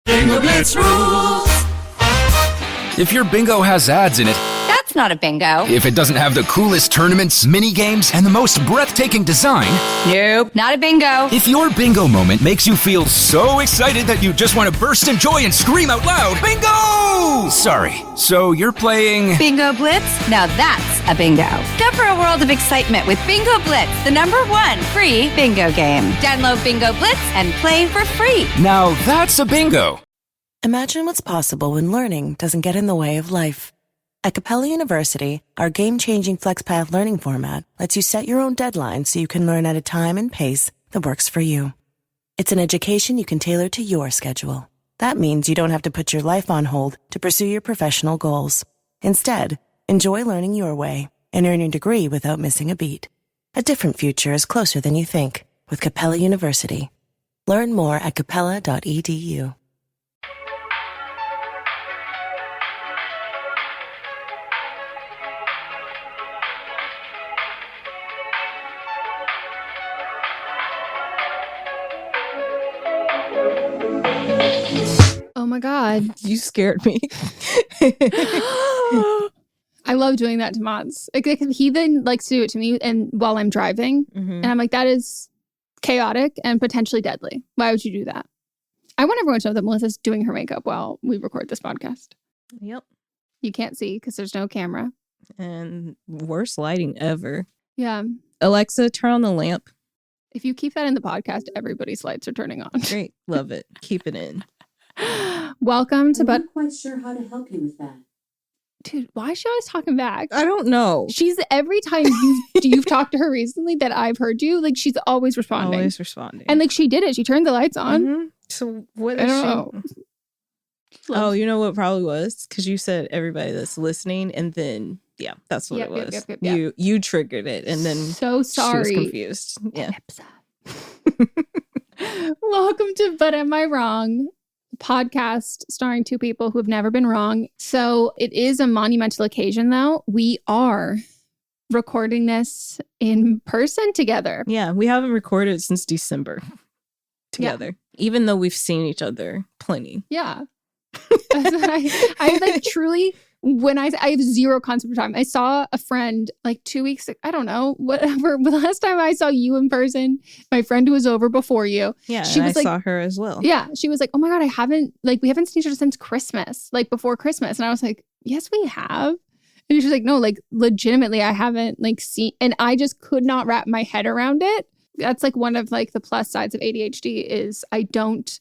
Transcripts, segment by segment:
Bingo Blitz rules. If your bingo has ads in it, That's not a bingo. if it doesn't have the coolest tournaments, mini games, and the most breathtaking design, Nope, not a bingo. if your bingo moment makes you feel so excited that you just want to burst in joy and scream out loud, bingo! Sorry, so you're playing... Bingo Blitz? Now that's a bingo. Go for a world of excitement with Bingo Blitz, the #1 free bingo game. Download Bingo Blitz and play for free. Now that's a bingo. Imagine what's possible when learning doesn't get in the way of life. At Capella University, our game-changing FlexPath learning format lets you set your own deadlines so you can learn at a time and pace that works for you. It's an education you can tailor to your schedule. That means you don't have to put your life on hold to pursue your professional goals. Instead, enjoy learning your way and earn your degree without missing a beat. A different future is closer than you think with Capella University. Learn more at capella.edu. Oh my God. You scared me. I love doing that to mods. Like he then likes to do it to me and while I'm driving. And I'm like, that is chaotic and potentially deadly. Why would you do that? I want everyone to know that Melissa's doing her makeup while we record this podcast. Yep. You can't see because there's no camera. And worst lighting ever. Yeah. Alexa, turn on the lamp. If you keep that in the podcast, everybody's lights are turning on. Great. Love it. Keep it in. Welcome to I'm not quite sure how to help you with that. Dude, why is she always talking back? I don't know. She's every time you've talked to her recently that I've heard you, like she's always responding. Always responding. And like she did it. She turned the lights on. So what I is don't she? know. Oh, you know what probably was? Because you said everybody that's listening, and then yeah, that's what Yep, it yep, was. yep, yep, yep. You triggered it, and then So sorry. she was confused. Yeah. Welcome to But Am I Wrong? Podcast starring two people who have never been wrong. So it is a monumental occasion, though. We are recording this in person together. Yeah, we haven't recorded since December together, even though we've seen each other plenty. Yeah. I like truly, when I have zero concept of time. I saw a friend like 2 weeks, I don't know, whatever. But the last time I saw you in person, my friend who was over before you. Yeah, she and was I like, saw her as well. Yeah, she was like, oh my God, we haven't seen each other since Christmas, like before Christmas. And I was like, yes, we have. And she was like, no, like legitimately, I haven't like seen, and I just could not wrap my head around it. That's like one of like the plus sides of ADHD is I don't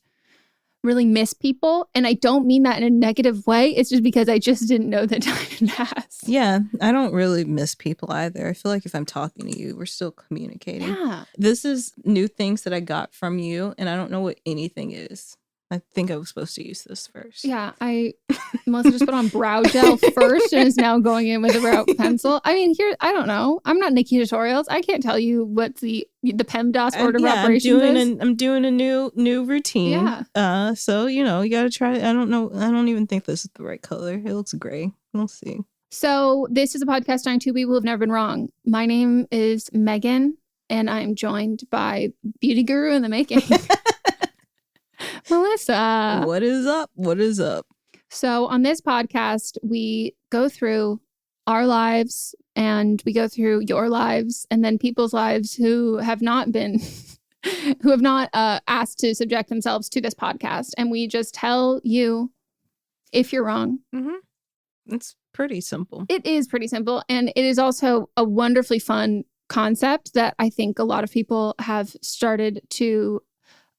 really miss people. And I don't mean that in a negative way. It's just because I just didn't know the time had passed. Yeah, I don't really miss people either. I feel like if I'm talking to you, we're still communicating. Yeah. This is new things that I got from you, and I don't know what anything is. I think I was supposed to use this first. Yeah, Melissa just put on brow gel first and is now going in with a brow pencil. I mean, I don't know. I'm not Nikki Tutorials. I can't tell you what the PEMDAS order of operations is. I'm doing a new routine. Yeah. So, you gotta try it. I don't know. I don't even think this is the right color. It looks gray. We'll see. So this is a podcast starring two people who have never been wrong. My name is Meghan, and I'm joined by beauty guru in the making, Melissa. What is up? What is up? So on this podcast, we go through our lives and we go through your lives and then people's lives who have not been, who have not asked to subject themselves to this podcast. And we just tell you if you're wrong. Mm-hmm. It's pretty simple. It is pretty simple. And it is also a wonderfully fun concept that I think a lot of people have started to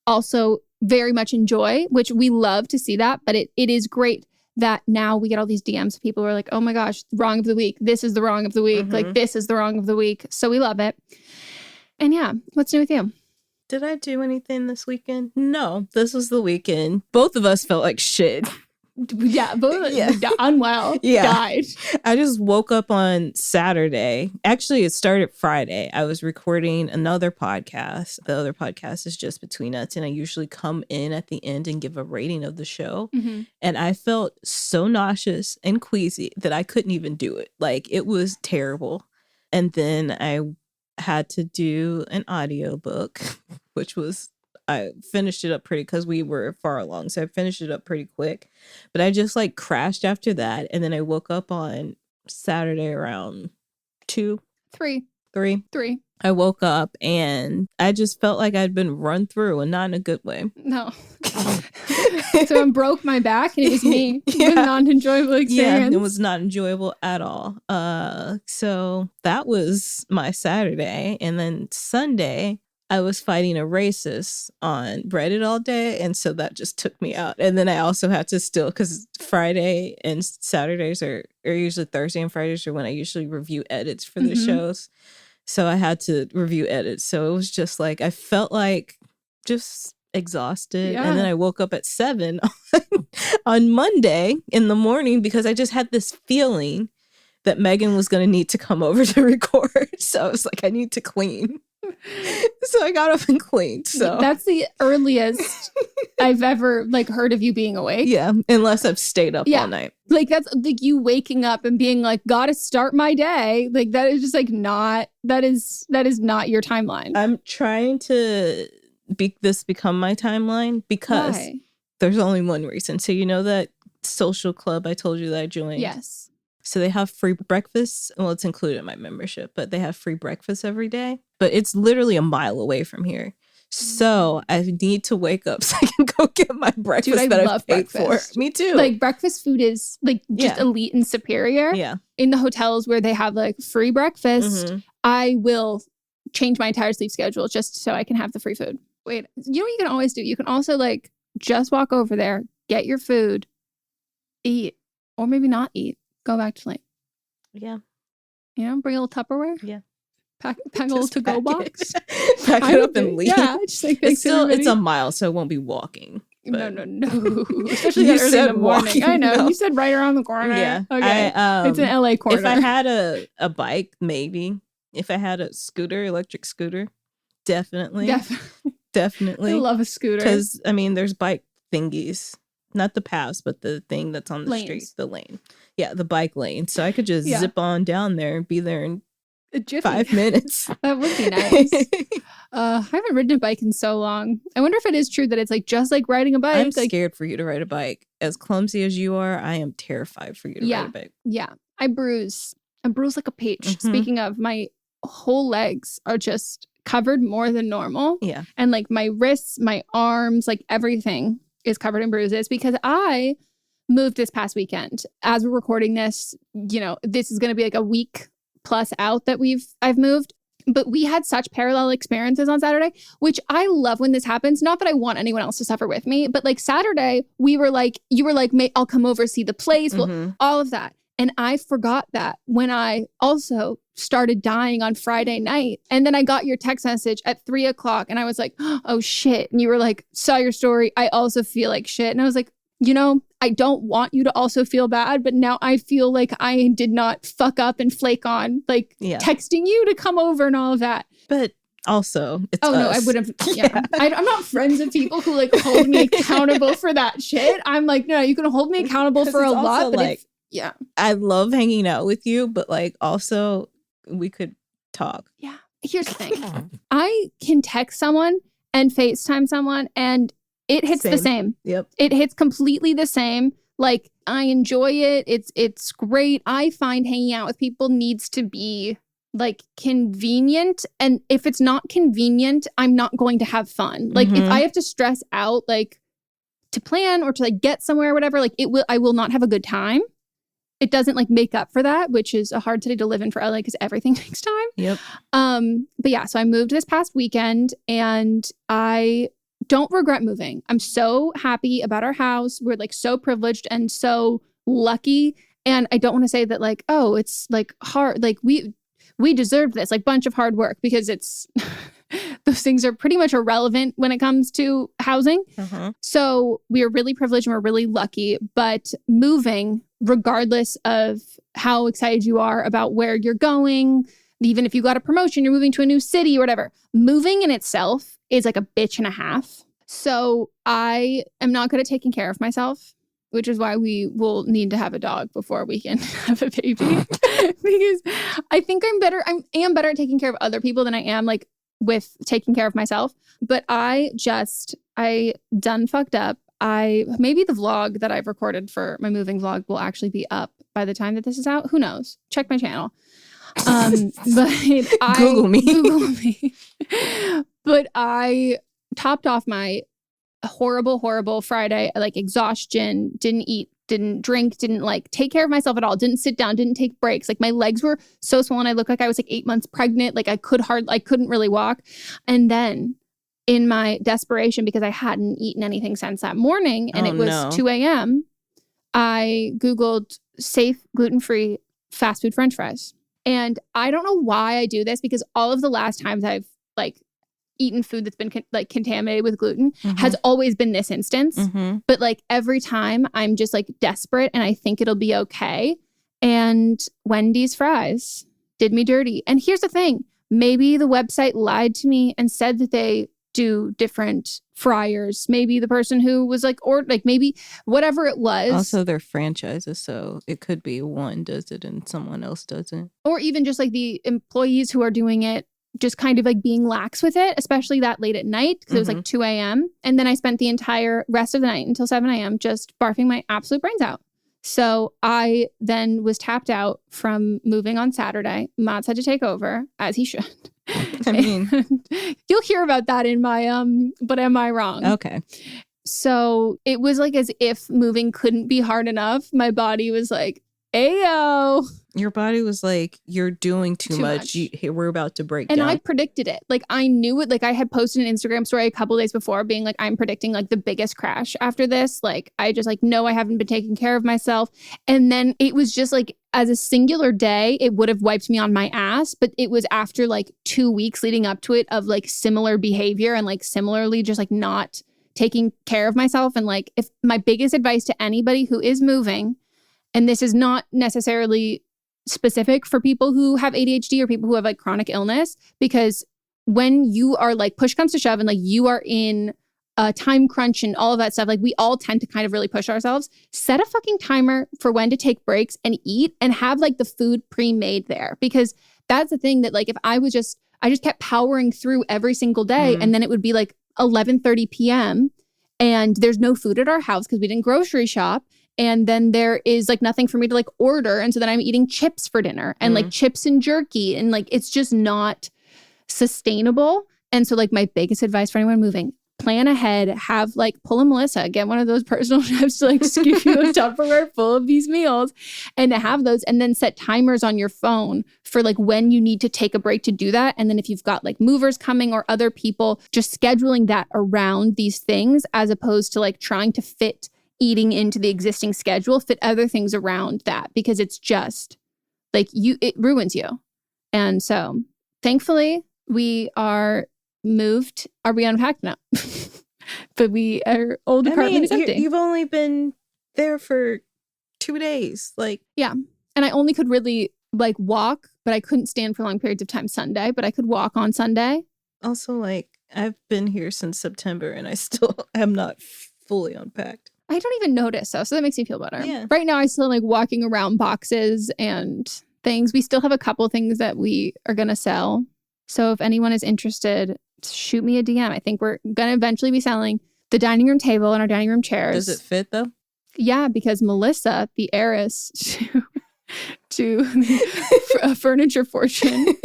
also very much enjoy, which we love to see that. But it is great that now we get all these DMs of people who are like, oh my gosh, wrong of the week. This is the wrong of the week. Mm-hmm. Like, this is the wrong of the week. So we love it. And yeah, what's new with you? Did I do anything this weekend? No, this was the weekend. Both of us felt like shit. Yeah, both unwell, died. I just woke up on Saturday. Actually, it started Friday. I was recording another podcast. The other podcast is just between us, and I usually come in at the end and give a rating of the show. Mm-hmm. And I felt so nauseous and queasy that I couldn't even do it. Like, it was terrible. And then I had to do an audiobook, which was I finished it up because we were far along. So I finished it up pretty quick. But I just like crashed after that. And then I woke up on Saturday around 2, 3. I woke up and I just felt like I'd been run through, and not in a good way. No. So I broke my back and it was me. It was not an enjoyable experience. Yeah, it was not enjoyable at all. So that was my Saturday. And then Sunday, I was fighting a racist on Reddit all day. And so that just took me out. And then I also had to still, because Friday and Saturdays are usually Thursday and Fridays are when I usually review edits for the shows. So I had to review edits. So it was just like, I felt like just exhausted. Yeah. And then I woke up at 7 on Monday in the morning because I just had this feeling that Meghan was going to need to come over to record. So I was like, I need to clean. So I got up and cleaned. So that's the earliest I've ever like heard of you being awake. Yeah, unless I've stayed up all night. Like that's like you waking up and being like, gotta start my day. Like that is just like not, that is not your timeline. I'm trying to become my timeline because there's only one reason. So you know that social club I told you that I joined? Yes. So they have free breakfast. Well, it's included in my membership, but they have free breakfast every day. But it's literally a mile away from here. So I need to wake up so I can go get my breakfast. Dude, that love I've paid breakfast. for. Me too. Like breakfast food is like just elite and superior. Yeah. In the hotels where they have like free breakfast, I will change my entire sleep schedule just so I can have the free food. Wait, you know what you can always do? You can also like just walk over there, get your food, eat, or maybe not eat. Go back to sleep. Yeah. You know, bring a little Tupperware. Yeah. Pack a little to-go box. Pack it up and leave. Yeah, just like it's a mile, so it won't be walking. No. Especially that early in the morning. Walking, I know. no. You said right around the corner. Yeah. Okay. It's an LA corner. If I had a bike, maybe. If I had a electric scooter, definitely. Definitely. I love a scooter. Because, I mean, there's bike thingies. Not the paths, but the thing that's on the street. The lane. Yeah, the bike lane. So I could just zip on down there and be there in 5 minutes. That would be nice. I haven't ridden a bike in so long. I wonder if it is true that it's like just like riding a bike. I'm scared for you to ride a bike. As clumsy as you are, I am terrified for you to ride a bike. Yeah. I bruise like a peach. Speaking of, my whole legs are just covered more than normal. Yeah. And like my wrists, my arms, like everything is covered in bruises because I moved this past weekend. As we're recording this, you know, this is going to be like a week plus out that I've moved. But we had such parallel experiences on Saturday, which I love when this happens. Not that I want anyone else to suffer with me, but like Saturday, you were like, I'll come over, see the place, well, all of that. And I forgot that when I also started dying on Friday night. And then I got your text message at 3:00 and I was like, oh shit. And you were like, saw your story. I also feel like shit. And I was like, you know, I don't want you to also feel bad, but now I feel like I did not fuck up and flake on like texting you to come over and all of that. But also, it's no, I wouldn't. Yeah, I'm not friends with people who like hold me accountable for that shit. I'm like, no, you can hold me accountable for a lot, but like, I love hanging out with you, but like also we could talk. Yeah. Here's the thing. I can text someone and FaceTime someone and it hits the same. Yep. It hits completely the same. Like I enjoy it. It's great. I find hanging out with people needs to be like convenient. And if it's not convenient, I'm not going to have fun. Like if I have to stress out like to plan or to like get somewhere or whatever, like I will not have a good time. It doesn't like make up for that, which is a hard city to live in for LA because everything takes time. Yep. But yeah, so I moved this past weekend and I don't regret moving. I'm so happy about our house. We're like so privileged and so lucky. And I don't want to say that like, oh, it's like hard. Like we deserved this, like bunch of hard work because it's those things are pretty much irrelevant when it comes to housing. So we are really privileged and we're really lucky. But moving, regardless of how excited you are about where you're going, even if you got a promotion, you're moving to a new city or whatever, moving in itself is like a bitch and a half. So I am not good at taking care of myself, which is why we will need to have a dog before we can have a baby. Because I think I am better at taking care of other people than I am like with taking care of myself. But I done fucked up. Maybe the vlog that I've recorded for my moving vlog will actually be up by the time that this is out. Who knows? Check my channel. But Google me. Google me. But I topped off my horrible Friday, like exhaustion, didn't eat, didn't drink, didn't like take care of myself at all, didn't sit down, didn't take breaks. Like my legs were so swollen. I looked like I was like 8 months pregnant. Like I couldn't really walk. And then in my desperation, because I hadn't eaten anything since that morning and it was 2 a.m., I Googled safe gluten-free fast food French fries. And I don't know why I do this, because all of the last times I've like eaten food that's been contaminated with gluten has always been this instance. But like every time I'm just like desperate and I think it'll be okay. And Wendy's fries did me dirty. And here's the thing. Maybe the website lied to me and said that they do different fryers. Maybe the person who was like, or like maybe whatever it was. Also, they're franchises, so it could be one does it and someone else doesn't. Or even just like the employees who are doing it, just kind of like being lax with it, especially that late at night, because it was like 2 a.m. And then I spent the entire rest of the night until 7 a.m. just barfing my absolute brains out. So I then was tapped out from moving on Saturday. Mats had to take over, as he should. I mean, you'll hear about that in my But Am I Wrong? Okay. So it was like as if moving couldn't be hard enough. My body was like, ayo. Your body was like, you're doing too much. We're about to break down. And I predicted it. Like I knew it. Like I had posted an Instagram story a couple days before being like, I'm predicting like the biggest crash after this. Like I just like, no, I haven't been taking care of myself. And then it was just like, as a singular day, it would have wiped me on my ass. But it was after like 2 weeks leading up to it of like similar behavior and like similarly just like not taking care of myself. And like, if my biggest advice to anybody who is moving, and this is not necessarily specific for people who have ADHD or people who have like chronic illness, because when you are like push comes to shove and like you are in a time crunch and all of that stuff, like we all tend to kind of really push ourselves. Set a fucking timer for when to take breaks and eat, and have like the food pre-made there, because that's the thing that like if I just kept powering through every single day and then it would be like 11:30 p.m. and there's no food at our house because we didn't grocery shop. And then there is like nothing for me to like order. And so then I'm eating chips for dinner and like chips and jerky. And like, it's just not sustainable. And so like my biggest advice for anyone moving, plan ahead, have like pull a Melisa, get one of those personal chefs to like give you a Tupperware full of these meals and to have those, and then set timers on your phone for like when you need to take a break to do that. And then if you've got like movers coming or other people, just scheduling that around these things, as opposed to like trying to fit eating into the existing schedule, fit other things around that, because it's just like it ruins you. And so thankfully we are moved. Are we unpacked now? But our old apartment is empty. You've only been there for 2 days. Like, yeah. And I only could really like walk, but I couldn't stand for long periods of time Sunday, but I could walk on Sunday. Also, like, I've been here since September and I still am not fully unpacked. I don't even notice, so that makes me feel better. Yeah. Right now, I still like walking around boxes and things. We still have a couple things that we are going to sell. So if anyone is interested, shoot me a DM. I think we're going to eventually be selling the dining room table and our dining room chairs. Does it fit though? Yeah, because Melisa, the heiress to a furniture fortune,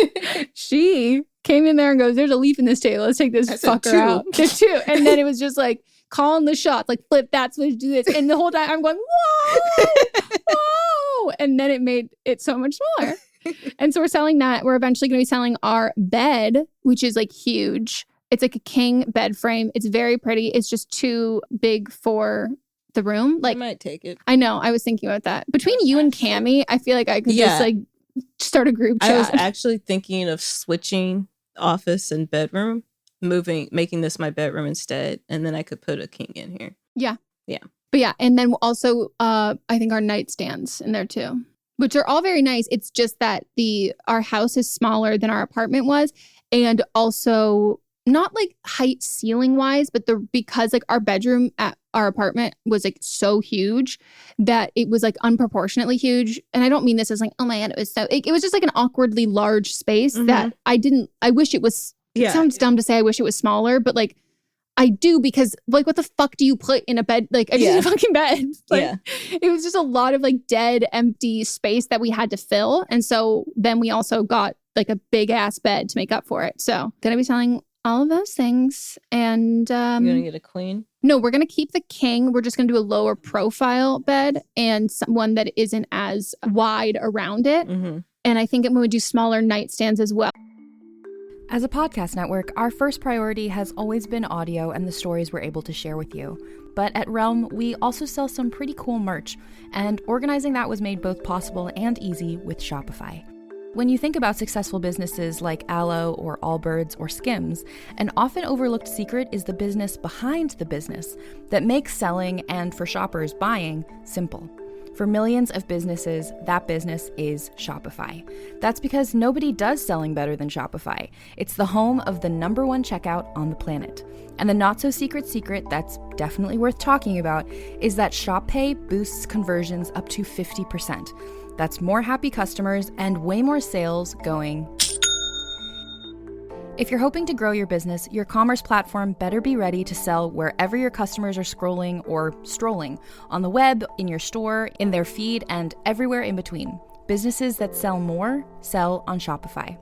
she came in there and goes, there's a leaf in this table. Let's take this fucker out. There's 2. And then it was just like, calling the shots, like flip that switch, do this. And the whole time I'm going, whoa, whoa. And then it made it so much smaller. And so we're selling that. We're eventually going to be selling our bed, which is like huge. It's like a king bed frame. It's very pretty. It's just too big for the room. Like, I might take it. I know. I was thinking about that. Between you and Cammie, I feel like I could just like start a group chat. I was actually thinking of switching office and bedroom. Making this my bedroom instead, and then I could put a king in here. Yeah. But yeah, and then also I think our nightstands in there too, which are all very nice. It's just that our house is smaller than our apartment was, and also not like height ceiling wise, but because like our bedroom at our apartment was like so huge that it was like unproportionately huge. And I don't mean this as like, oh my God, it was just like an awkwardly large space that I wish it was It sounds dumb to say I wish it was smaller, but like I do, because like what the fuck do you put in a bed? Like I just need a fucking bed. Like, it was just a lot of like dead, empty space that we had to fill. And so then we also got like a big ass bed to make up for it. So gonna be selling all of those things. And you're gonna get a queen? No, we're gonna keep the king. We're just gonna do a lower profile bed and one that isn't as wide around it. Mm-hmm. And I think I'm gonna do smaller nightstands as well. As a podcast network, our first priority has always been audio and the stories we're able to share with you. But at Realm, we also sell some pretty cool merch, and organizing that was made both possible and easy with Shopify. When you think about successful businesses like Aloe or Allbirds or Skims, an often overlooked secret is the business behind the business that makes selling and, for shoppers, buying simple. For millions of businesses, that business is Shopify. That's because nobody does selling better than Shopify. It's the home of the #1 checkout on the planet. And the not-so-secret secret that's definitely worth talking about is that Shop Pay boosts conversions up to 50%. That's more happy customers and way more sales going. If you're hoping to grow your business, your commerce platform better be ready to sell wherever your customers are scrolling or strolling, on the web, in your store, in their feed, and everywhere in between. Businesses that sell more, sell on Shopify.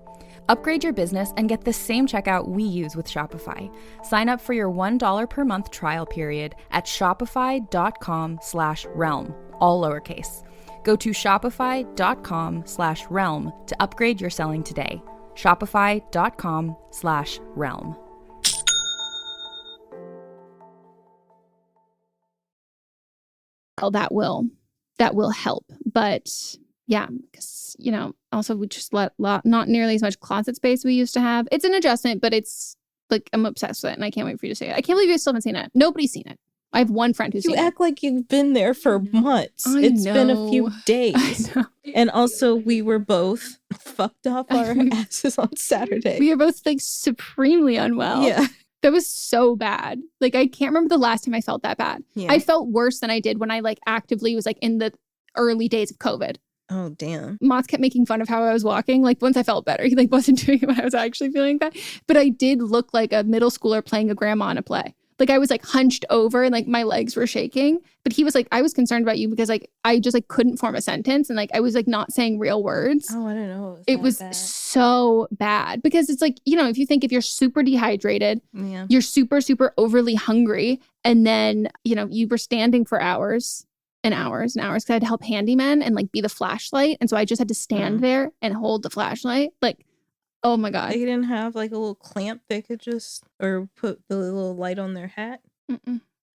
Upgrade your business and get the same checkout we use with Shopify. Sign up for your $1 per month trial period at shopify.com/realm, all lowercase. Go to shopify.com/realm to upgrade your selling today. Shopify.com/realm. Oh, that will help. But yeah, because, you know, also we just not nearly as much closet space we used to have. It's an adjustment, but it's like, I'm obsessed with it and I can't wait for you to see it. I can't believe you still haven't seen it. Nobody's seen it. I have one friend who's seen it. You act like you've been there for months. It's been a few days. And also we were both fucked off our asses on Saturday. We were both like supremely unwell. Yeah. That was so bad. Like, I can't remember the last time I felt that bad. Yeah. I felt worse than I did when I like actively was like in the early days of COVID. Oh, damn. Mott's kept making fun of how I was walking. Like, once I felt better, he like wasn't doing it when I was actually feeling bad. But I did look like a middle schooler playing a grandma in a play. Like, I was like hunched over and like my legs were shaking. But he was like, I was concerned about you because like I just like couldn't form a sentence and like I was like not saying real words. Oh, I don't know. It was so bad because it's like, you know, if you're super dehydrated, you're super, super overly hungry. And then, you know, you were standing for hours and hours and hours because I had to help handyman and like be the flashlight. And so I just had to stand there and hold the flashlight. Like, oh my God. They didn't have like a little clamp they could just, or put the little light on their hat.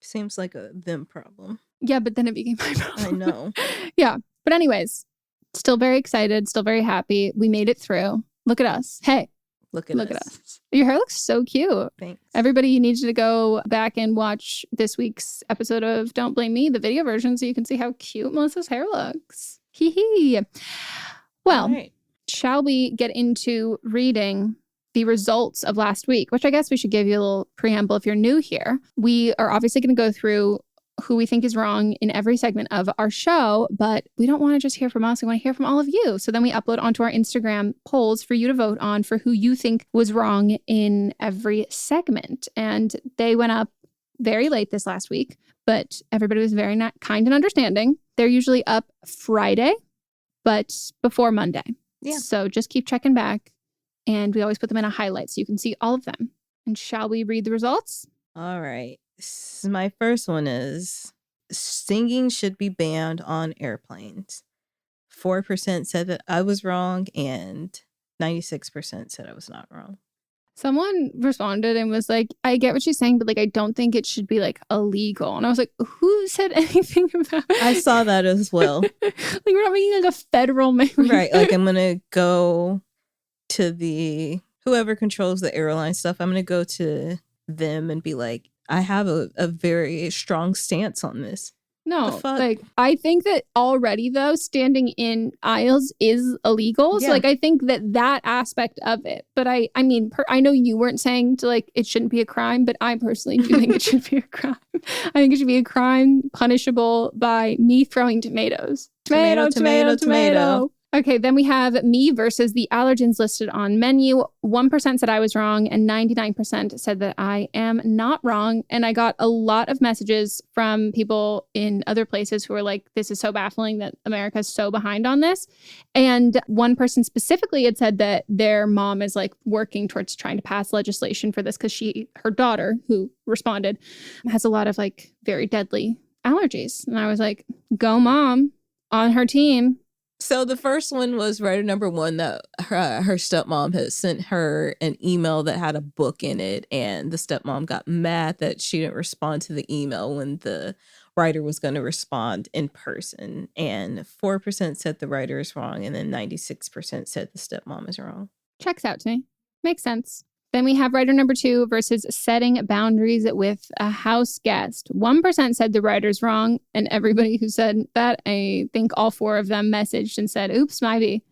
Seems like a them problem. Yeah, but then it became my problem. I know. Yeah. But anyways, still very excited, still very happy. We made it through. Look at us. Hey. Look at us. Your hair looks so cute. Thanks. Everybody, you need to go back and watch this week's episode of Don't Blame Me, the video version, so you can see how cute Melissa's hair looks. Hee hee. Well, shall we get into reading the results of last week, which I guess we should give you a little preamble if you're new here. We are obviously going to go through who we think is wrong in every segment of our show, but we don't want to just hear from us. We want to hear from all of you. So then we upload onto our Instagram polls for you to vote on for who you think was wrong in every segment. And they went up very late this last week, but everybody was very kind and understanding. They're usually up Friday, but before Monday. Yeah. So just keep checking back. And we always put them in a highlight so you can see all of them. And shall we read the results? All right. My first one is singing should be banned on airplanes. 4% said that I was wrong and 96% said I was not wrong. Someone responded and was like, I get what she's saying, but like, I don't think it should be like illegal. And I was like, who said anything about it? I saw that as well. Like, we're not making like a federal mandate. Right. Like, I'm going to go to the whoever controls the airline stuff. I'm going to go to them and be like, I have a very strong stance on this. No, like, I think that already, though, standing in aisles is illegal. Yeah. So, like, I think that aspect of it. But I mean, I know you weren't saying to, like, it shouldn't be a crime, but I personally do think it should be a crime. I think it should be a crime punishable by me throwing tomatoes. Tomato. Okay, then we have me versus the allergens listed on menu. 1% said I was wrong and 99% said that I am not wrong. And I got a lot of messages from people in other places who are like, this is so baffling that America's so behind on this. And one person specifically had said that their mom is like working towards trying to pass legislation for this because her daughter, who responded, has a lot of like very deadly allergies. And I was like, go mom, on her team. So the first one was writer number 1 that her stepmom had sent her an email that had a book in it. And the stepmom got mad that she didn't respond to the email when the writer was going to respond in person. And 4% said the writer is wrong. And then 96% said the stepmom is wrong. Checks out to me. Makes sense. Then we have writer number 2 versus setting boundaries with a house guest. 1% said the writer's wrong, and everybody who said that, I think all 4 of them messaged and said, oops, maybe.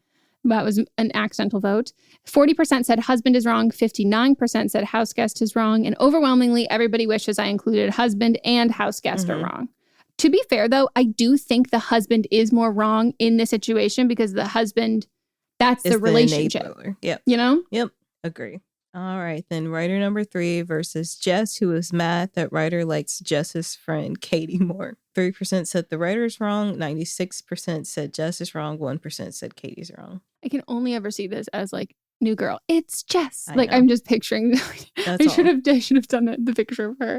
That was an accidental vote. 40% said husband is wrong, 59% said house guest is wrong, and overwhelmingly everybody wishes I included husband and house guest are wrong. To be fair, though, I do think the husband is more wrong in this situation because the husband, that's the relationship. Yep. You know? Yep. Agree. All right, then writer number 3 versus Jess, who is mad that writer likes Jess's friend Katie more. 3% said the writer is wrong, 96% said Jess is wrong, 1% said Katie's wrong. I can only ever see this as like new girl. It's Jess. I Like know. I'm just picturing. I should have done the picture of her.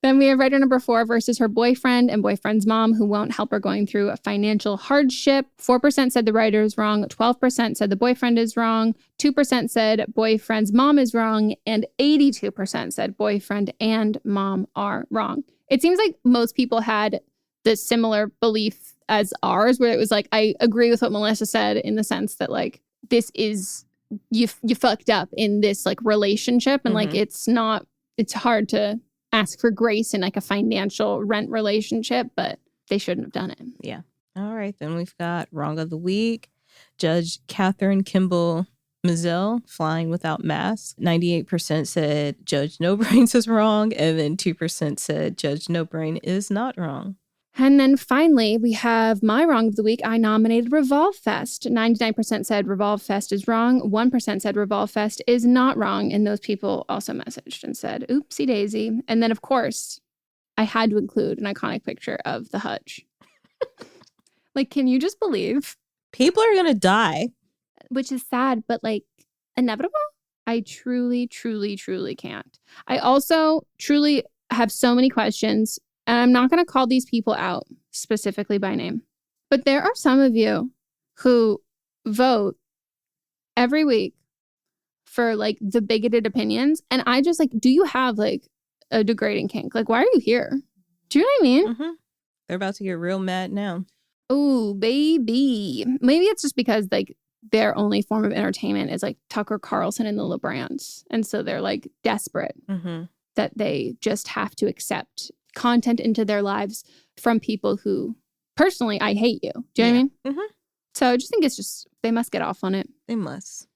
Then we have writer number 4 versus her boyfriend and boyfriend's mom who won't help her going through a financial hardship. 4% said the writer is wrong. 12% said the boyfriend is wrong. 2% said boyfriend's mom is wrong. And 82% said boyfriend and mom are wrong. It seems like most people had the similar belief as ours, where it was like, I agree with what Melissa said in the sense that like, this is, you fucked up in this like relationship. And like, it's hard to ask for grace in like a financial rent relationship, but they shouldn't have done it. Yeah. All right. Then we've got wrong of the week. Judge Catherine Kimball Mizell, flying without mask. 98% said Judge No Brains is wrong. And then 2% said Judge No Brain is not wrong. And then finally, we have my wrong of the week. I nominated Revolve Fest. 99% said Revolve Fest is wrong. 1% said Revolve Fest is not wrong. And those people also messaged and said, oopsie daisy. And then, of course, I had to include an iconic picture of the Hutch. Like, can you just believe? People are going to die. Which is sad, but like inevitable? I truly, truly, truly can't. I also truly have so many questions. And I'm not going to call these people out specifically by name. But there are some of you who vote every week for like the bigoted opinions. And I just like, do you have like a degrading kink? Like, why are you here? Do you know what I mean? They're about to get real mad now. Oh, baby. Maybe it's just because like their only form of entertainment is like Tucker Carlson and the LeBrons. And so they're like desperate that they just have to accept content into their lives from people who personally I hate you. Do you know what I mean? So I just think it's just they must get off on it. They must.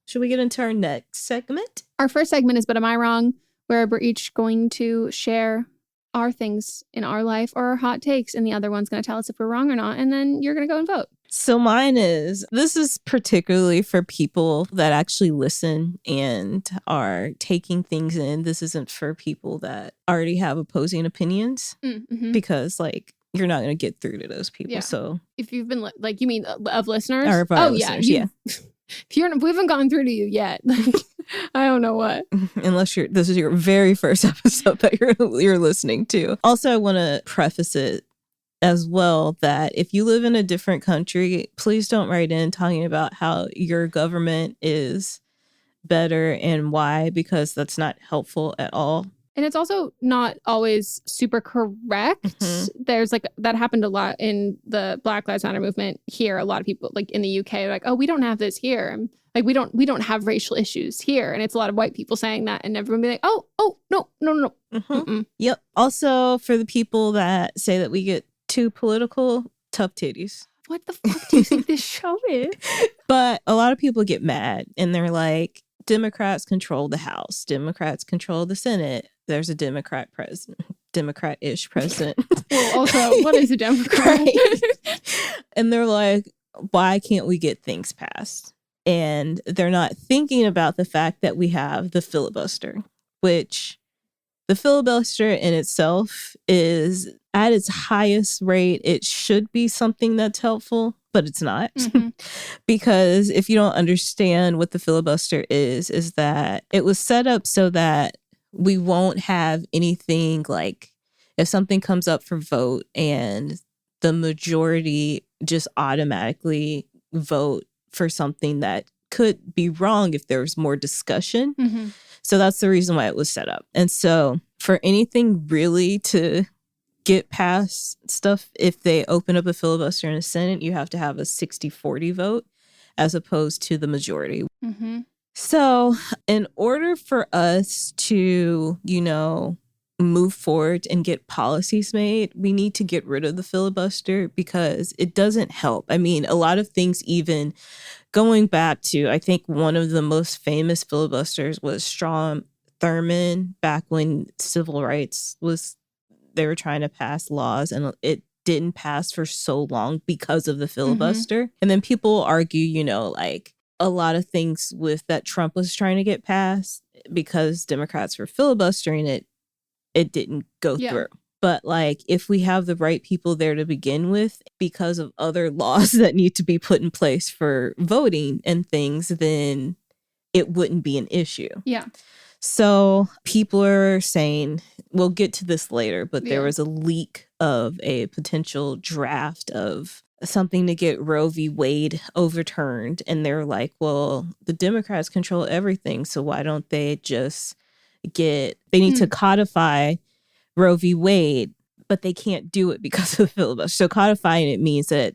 Should we get into our next segment? Our first segment is But Am I Wrong? Where we're each going to share our things in our life or our hot takes, and the other one's going to tell us if we're wrong or not, and then you're going to go and vote. So this is particularly for people that actually listen and are taking things in. This isn't for people that already have opposing opinions because like you're not going to get through to those people. Yeah. So if you've been like, you mean of listeners? Or of our listeners, yeah. If we haven't gotten through to you yet, like, I don't know what. Unless this is your very first episode that you're listening to. Also, I want to preface it as well that if you live in a different country, please don't write in talking about how your government is better and why, because that's not helpful at all. And it's also not always super correct. There's like, that happened a lot in the Black Lives Matter movement here. A lot of people like in the UK are like, oh, we don't have this here. And like, we don't have racial issues here. And it's a lot of white people saying that, and everyone be like, oh, no. Yep. Also, for the people that say that we get too political, tough titties. What the fuck do you think this show is? But a lot of people get mad and they're like, Democrats control the House. Democrats control the Senate. There's a Democrat president. Democrat-ish president. Well, also, what is a Democrat? Right. And they're like, why can't we get things passed? And they're not thinking about the fact that we have the filibuster, which the filibuster in itself is at its highest rate. It should be something that's helpful, but it's not. Because if you don't understand what the filibuster is that it was set up so that we won't have anything like if something comes up for vote and the majority just automatically vote for something that could be wrong if there was more discussion. So that's the reason why it was set up. And so for anything really to get past stuff, if they open up a filibuster in the Senate, you have to have a 60-40 vote as opposed to the majority. So in order for us to, move forward and get policies made, we need to get rid of the filibuster because it doesn't help. I mean, a lot of things, even going back to, I think one of the most famous filibusters was Strom Thurmond back when civil rights they were trying to pass laws and it didn't pass for so long because of the filibuster. And then people argue, like a lot of things with that Trump was trying to get passed because Democrats were filibustering it didn't go through. But like if we have the right people there to begin with because of other laws that need to be put in place for voting and things, then it wouldn't be an issue. So people are saying, we'll get to this later, but there was a leak of a potential draft of something to get Roe v. Wade overturned. And they're like, well, the Democrats control everything. So why don't they just they need to codify Roe v. Wade, but they can't do it because of the filibuster. So codifying it means that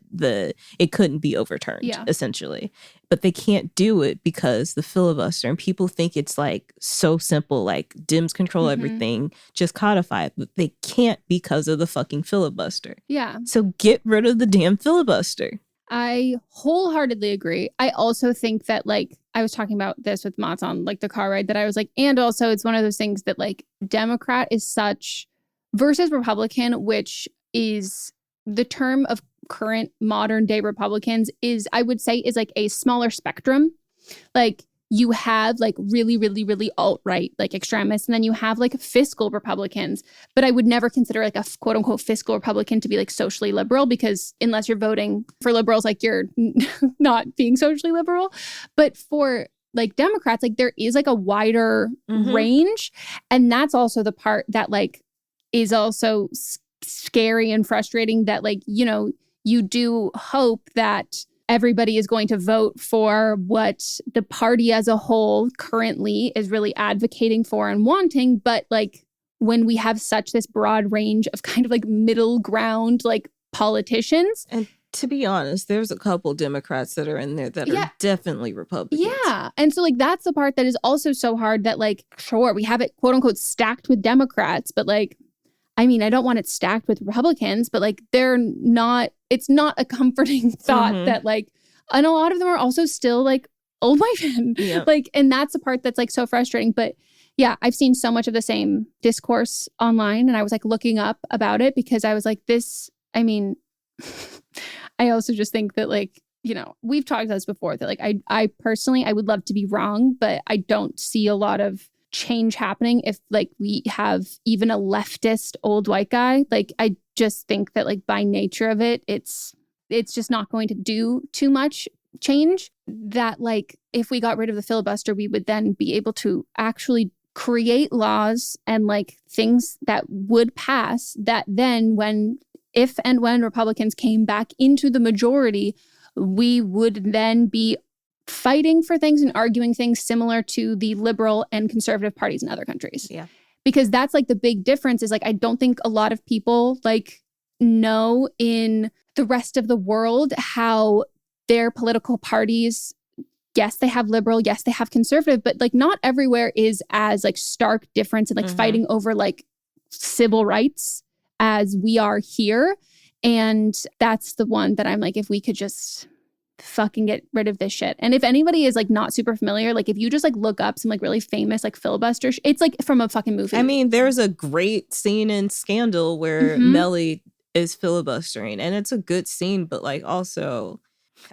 it couldn't be overturned, essentially. But they can't do it because the filibuster. And people think it's like so simple, like Dems control everything, just codify it. But they can't because of the fucking filibuster. So get rid of the damn filibuster. I wholeheartly agree. I also think that, like, I was talking about this with Mats on, like, the car ride, that I was like, and also it's one of those things that, like, Democrat is such versus Republican, which is the term of current modern day Republicans is, I would say, is like a smaller spectrum. Like, you have like really, really, really alt-right, like extremists, and then you have like fiscal Republicans. But I would never consider like a quote unquote fiscal Republican to be like socially liberal, because unless you're voting for liberals, like you're not being socially liberal. But for like Democrats, like there is like a wider range. And that's also the part that like is also scary and frustrating, that like, you do hope that everybody is going to vote for what the party as a whole currently is really advocating for and wanting. But like when we have such this broad range of kind of like middle ground, like politicians. And to be honest, there's a couple Democrats that are in there that are definitely Republicans. And so like that's the part that is also so hard, that like, sure, we have it quote unquote stacked with Democrats, but like, I mean, I don't want it stacked with Republicans, but like it's not a comforting thought that like, and a lot of them are also still like old white men. Like, and that's the part that's like so frustrating. But yeah, I've seen so much of the same discourse online, and I was like looking up about it because I was like, I mean, I also just think that like, we've talked about this before, that like, I personally, I would love to be wrong, but I don't see a lot of change happening if like we have even a leftist old white guy. Like, I just think that like by nature of it, it's just not going to do too much change. That like if we got rid of the filibuster, we would then be able to actually create laws and like things that would pass, that then if and when Republicans came back into the majority, we would then be fighting for things and arguing things similar to the liberal and conservative parties in other countries. Because that's like the big difference, is like, I don't think a lot of people like know in the rest of the world how their political parties, yes, they have liberal, yes, they have conservative, but like not everywhere is as like stark difference in like fighting over like civil rights as we are here. And that's the one that I'm like, if we could just fucking get rid of this shit. And if anybody is like not super familiar, like if you just like look up some like really famous like filibuster, it's like from a fucking movie. I mean, there's a great scene in Scandal where Mellie is filibustering. And it's a good scene, but like also,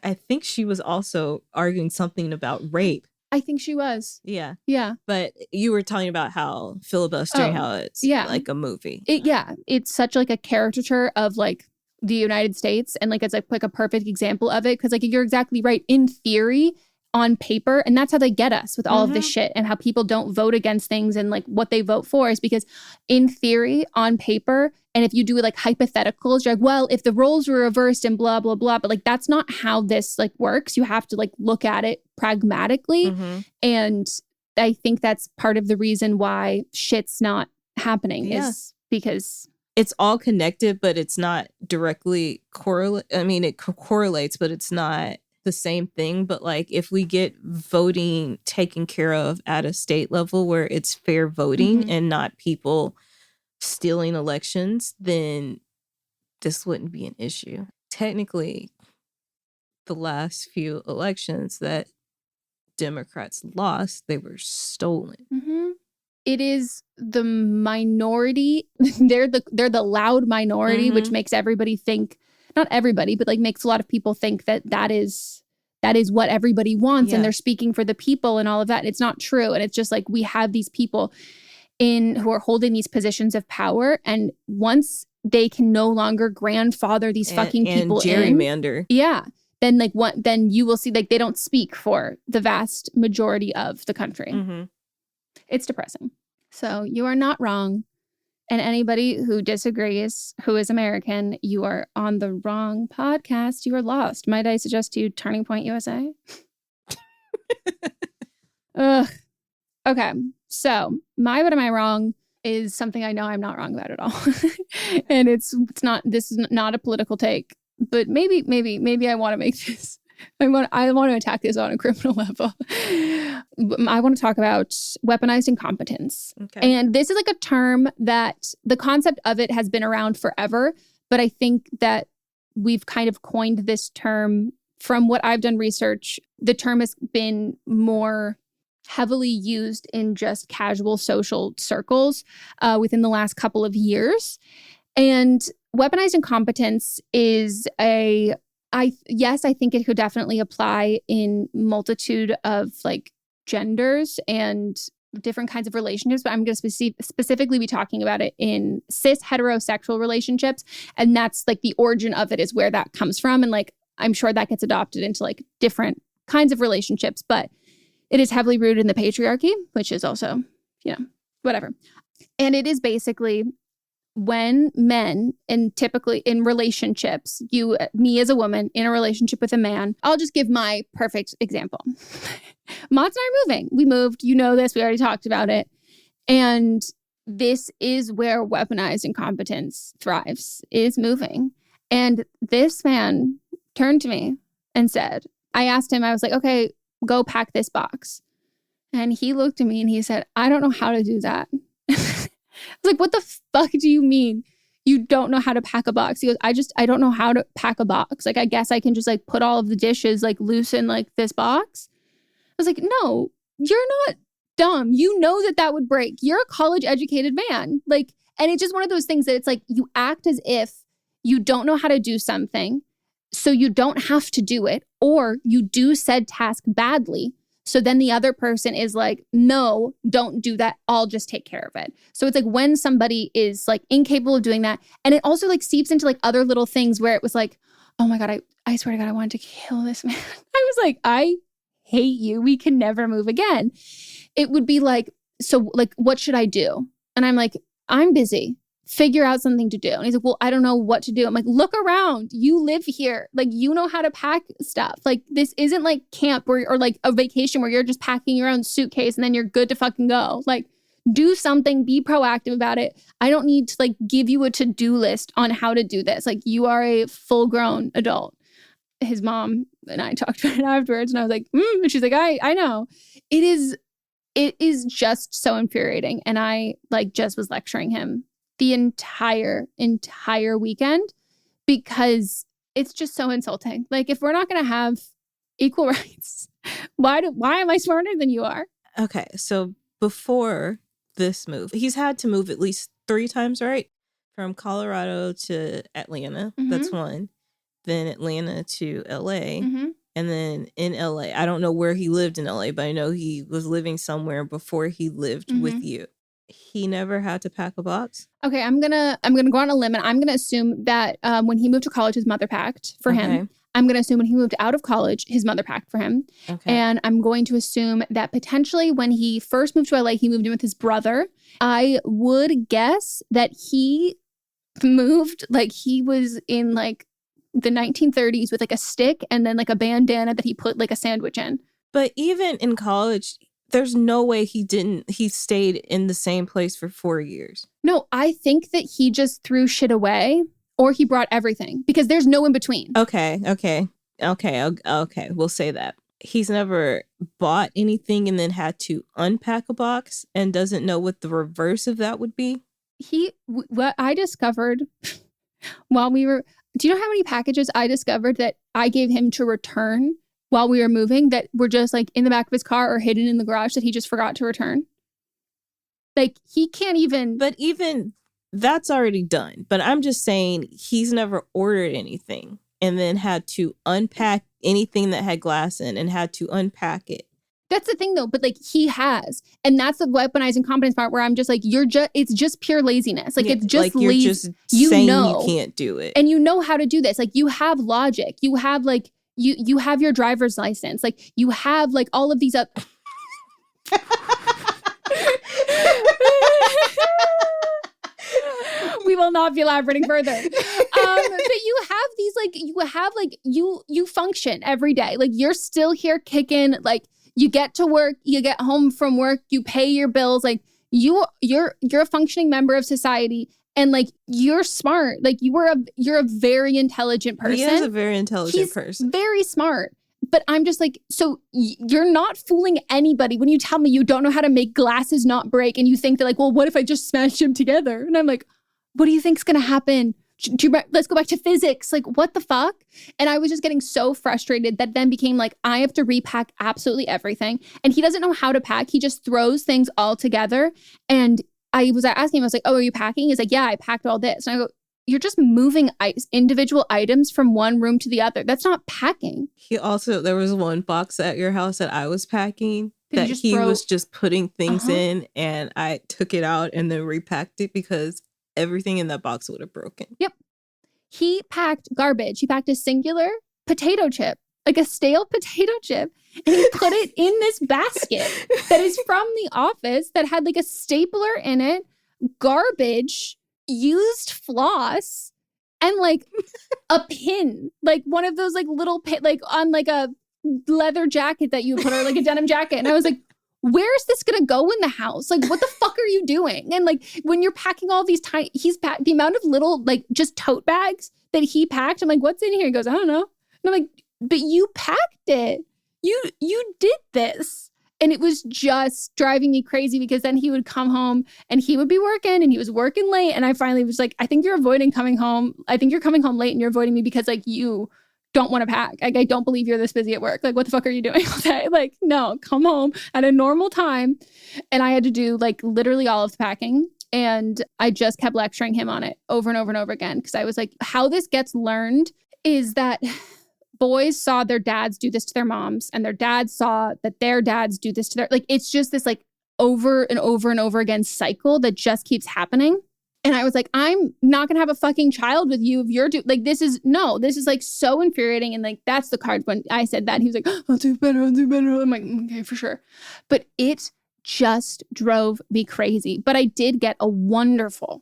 I think she was also arguing something about rape. I think she was. Yeah. Yeah. But you were talking about how filibustering, how it's like a movie. It's such like a caricature of like the United States, and like it's like a perfect example of it, because like you're exactly right. In theory, on paper, and that's how they get us with all of this shit, and how people don't vote against things, and like what they vote for is because in theory, on paper, and if you do like hypotheticals, you're like, well, if the roles were reversed and blah blah blah, but like that's not how this like works. You have to like look at it pragmatically, and I think that's part of the reason why shit's not happening is because it's all connected, but it's not directly correlate. I mean, it correlates, but it's not the same thing. But like if we get voting taken care of at a state level where it's fair voting and not people stealing elections, then this wouldn't be an issue. Technically, the last few elections that Democrats lost, they were stolen. It is the minority. They're the loud minority, which makes everybody think, not everybody, but like makes a lot of people think that is what everybody wants, and they're speaking for the people and all of that. And it's not true. And it's just like we have these people who are holding these positions of power, and once they can no longer grandfather these fucking people and gerrymander. Then like then you will see like they don't speak for the vast majority of the country. It's depressing. So you are not wrong. And anybody who disagrees, who is American, you are on the wrong podcast. You are lost. Might I suggest to you Turning Point USA? Ugh. Okay. So my what am I wrong is something I know I'm not wrong about at all. And it's not, this is not a political take, but maybe I want to make this. I want to attack this on a criminal level. I want to talk about weaponized incompetence. And this is like a term that the concept of it has been around forever, but I think that we've kind of coined this term. From what I've done research, the term has been more heavily used in just casual social circles within the last couple of years. And weaponized incompetence is I think it could definitely apply in multitude of like genders and different kinds of relationships, but I'm going to specifically be talking about it in cis heterosexual relationships. And that's like the origin of it is where that comes from. And like, I'm sure that gets adopted into like different kinds of relationships, but it is heavily rooted in the patriarchy, which is also, whatever. And it is basically when men, and typically in relationships, me as a woman in a relationship with a man, I'll just give my perfect example. Mott's and I are moving. We moved. You know this. We already talked about it. And this is where weaponized incompetence thrives, is moving. And this man turned to me and said, I asked him, I was like, okay, go pack this box. And he looked at me and he said, I don't know how to do that. I was like, what the fuck do you mean you don't know how to pack a box? He goes, I don't know how to pack a box. Like, I guess I can just like put all of the dishes like loose in like this box. I was like, no, you're not dumb. You know that would break. You're a college educated man. Like, and it's just one of those things that it's like you act as if you don't know how to do something, so you don't have to do it, or you do said task badly. So then the other person is like, no, don't do that. I'll just take care of it. So it's like when somebody is like incapable of doing that. And it also like seeps into like other little things where it was like, oh my God, I swear to God, I wanted to kill this man. I was like, I hate you. We can never move again. It would be like, so like, what should I do? And I'm like, I'm busy. Figure out something to do. And he's like, well, I don't know what to do. I'm like, look around. You live here. Like, you know how to pack stuff. Like, this isn't like camp or like a vacation where you're just packing your own suitcase and then you're good to fucking go. Like, do something, be proactive about it. I don't need to like give you a to-do list on how to do this. Like, you are a full-grown adult. His mom and I talked about it afterwards and I was like, and she's like, I know. It is just so infuriating. And I like just was lecturing him the entire weekend because it's just so insulting. Like, if we're not going to have equal rights, why am I smarter than you are? Okay, so before this move, he's had to move at least 3 times, right? From Colorado to Atlanta. That's one. Then Atlanta to LA. And then in LA, I don't know where he lived in LA, but I know he was living somewhere before he lived with you. He never had to pack a box? Okay, I'm gonna go on a limb, and I'm gonna assume that when he moved to college, his mother packed for him. I'm gonna assume when he moved out of college, his mother packed for him. And I'm going to assume that potentially when he first moved to LA, he moved in with his brother. I would guess that he moved like he was in like the 1930s with like a stick and then like a bandana that he put like a sandwich in. But even in college, there's no way he stayed in the same place for 4 years. No, I think that he just threw shit away or he brought everything because there's no in between. Okay. We'll say that. He's never bought anything and then had to unpack a box and doesn't know what the reverse of that would be. What I discovered while we were, do you know how many packages I discovered that I gave him to return while we were moving that were just like in the back of his car or hidden in the garage that he just forgot to return? Like he can't even. But even that's already done. But I'm just saying he's never ordered anything and then had to unpack anything that had glass in and had to unpack it. That's the thing though, but like he has. And that's the weaponized incompetence part where I'm just like, it's just pure laziness. Like it's just like you're just saying you can't do it. And you know how to do this. Like you have logic. You have like, you have your driver's license. Like you have like all of these up. We will not be elaborating further. But you function every day. Like you're still here kicking. Like you get to work, you get home from work, you pay your bills. Like you're a functioning member of society, and like you're smart. Like you're a very intelligent person. He is a very intelligent person. Very smart. But I'm just like, so you're not fooling anybody when you tell me you don't know how to make glasses not break, and you think that like, well, what if I just smash them together? And I'm like, what do you think's gonna happen? Let's go back to physics. Like, what the fuck? And I was just getting so frustrated that then became like, I have to repack absolutely everything. And he doesn't know how to pack. He just throws things all together. And I was asking him, I was like, oh, are you packing? He's like, yeah, I packed all this. And I go, you're just moving individual items from one room to the other. That's not packing. There was one box at your house that I was packing that he was just putting things in, and I took it out and then repacked it because everything in that box would have broken. Yep. He packed garbage. He packed a singular potato chip, like a stale potato chip, and he put it in this basket that is from the office that had like a stapler in it, garbage, used floss, and like a pin, like one of those like little pin, like on like a leather jacket that you would put, or like a denim jacket. And I was like, where is this gonna go in the house? Like, what the fuck are you doing? And like, when you're packing all these he's packed the amount of little like just tote bags that he packed. I'm like, what's in here? He goes, I don't know. And I'm like, but you packed it. You did this. And it was just driving me crazy because then he would come home and he would be working and he was working late. And I finally was like, I think you're avoiding coming home. I think you're coming home late and you're avoiding me because like you don't want to pack. Like, I don't believe you're this busy at work. Like, what the fuck are you doing all day? Like, no, come home at a normal time. And I had to do like literally all of the packing. And I just kept lecturing him on it over and over and over again. Because I was like, how this gets learned is that boys saw their dads do this to their moms, and their dads saw that their dads do this to their, like, it's just this like over and over and over again cycle that just keeps happening. And I was like, I'm not going to have a fucking child with you if you're like, this is like so infuriating. And like, that's the card. When I said that, he was like, I'll do better. I'm like, okay, for sure. But it just drove me crazy. But I did get a wonderful,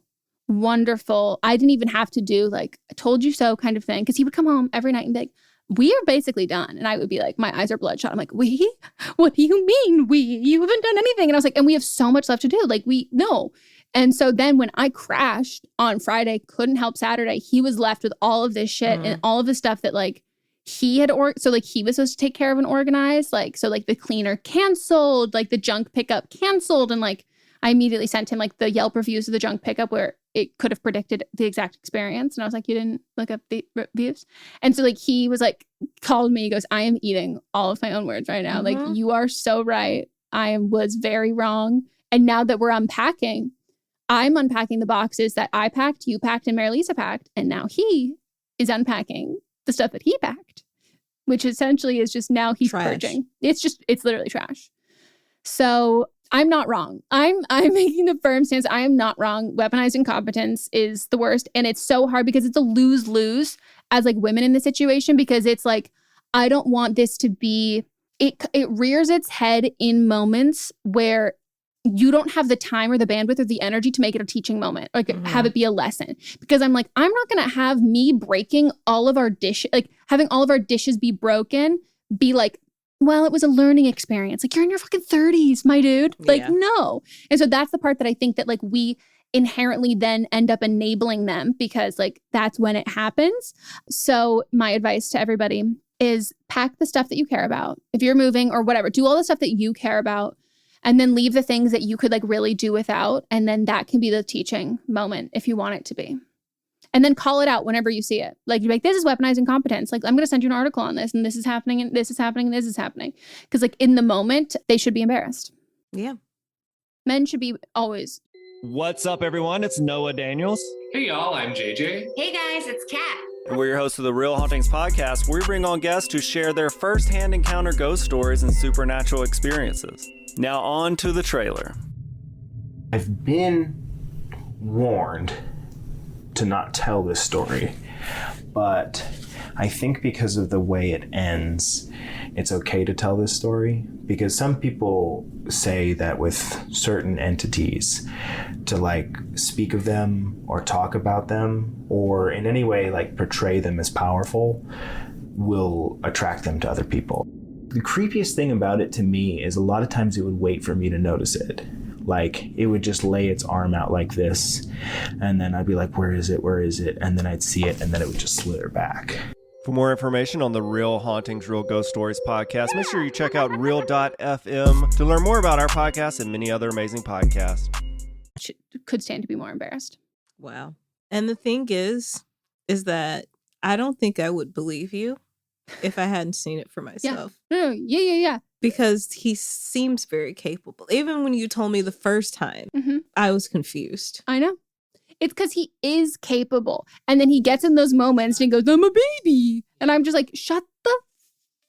I didn't even have to do like, I told you so kind of thing. Cause he would come home every night and be like, we are basically done. And I would be like, my eyes are bloodshot. I'm like, we? What do you mean we? You haven't done anything. And I was like, and we have so much left to do. Like no. And so then when I crashed on Friday, couldn't help Saturday, he was left with all of this shit and all of the stuff that like he had, so like he was supposed to take care of and organize. Like, so like the cleaner canceled, like the junk pickup canceled. And like, I immediately sent him like the Yelp reviews of the junk pickup where it could have predicted the exact experience. And I was like, you didn't look up the reviews? And so like, he was like, called me, he goes, I am eating all of my own words right now. Like, you are so right. I was very wrong. And now that we're unpacking, I'm unpacking the boxes that I packed, you packed, and Melisa packed. And now he is unpacking the stuff that he packed, which essentially is just now he's Trash. purging. It's literally trash. So I'm not wrong. I'm making the firm stance. I am not wrong. Weaponized incompetence is the worst. And it's so hard because it's a lose-lose as like women in this situation, because it's like, I don't want this to be, it rears its head in moments where you don't have the time or the bandwidth or the energy to make it a teaching moment, like have it be a lesson. Because I'm like, I'm not going to have me breaking all of our dishes, like having all of our dishes be broken, be like, well, it was a learning experience. Like, you're in your fucking 30s, my dude. Like, no. And so that's the part that I think that like we inherently then end up enabling them, because like that's when it happens. So my advice to everybody is pack the stuff that you care about. If you're moving or whatever, do all the stuff that you care about, and then leave the things that you could like really do without. And then that can be the teaching moment if you want it to be. And then call it out whenever you see it. Like, you're like, this is weaponized incompetence. Like, I'm going to send you an article on this, and this is happening, and this is happening, and this is happening. Because like in the moment, they should be embarrassed. Yeah. Men should be always. What's up, everyone? It's Noah Daniels. Hey, y'all, I'm JJ. Hey, guys, it's Kat. And we're your hosts of the Real Hauntings podcast, where we bring on guests who share their first-hand encounter ghost stories and supernatural experiences. Now on to the trailer. I've been warned to not tell this story, but I think because of the way it ends, it's okay to tell this story, because some people say that with certain entities, to like speak of them or talk about them or in any way like portray them as powerful will attract them to other people. The creepiest thing about it to me is a lot of times it would wait for me to notice it. Like, it would just lay its arm out like this, and then I'd be like, where is it? Where is it? And then I'd see it, and then it would just slither back. For more information on the Real Hauntings, Real Ghost Stories podcast, make sure you check out real.fm to learn more about our podcast and many other amazing podcasts. Could stand to be more embarrassed. Wow. And the thing is that I don't think I would believe you if I hadn't seen it for myself. Yeah. Because he seems very capable. Even when you told me the first time, I was confused. I know. It's because he is capable. And then he gets in those moments and he goes, I'm a baby. And I'm just like, shut the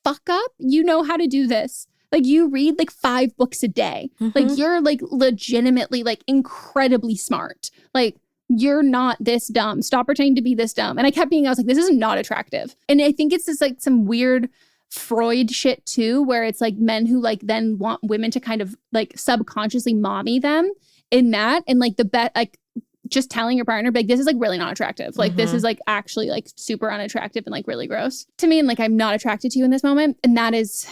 fuck up. You know how to do this. Like, you read like 5 books a day. Like, you're like legitimately like incredibly smart. Like, you're not this dumb. Stop pretending to be this dumb. And I kept being, I was like, this is not attractive. And I think it's just like some weird Freud shit too, where it's like men who like then want women to kind of like subconsciously mommy them in that. And like the bet, like just telling your partner, like, this is like really not attractive. Like, this is like actually like super unattractive and like really gross to me. And like, I'm not attracted to you in this moment. And that is,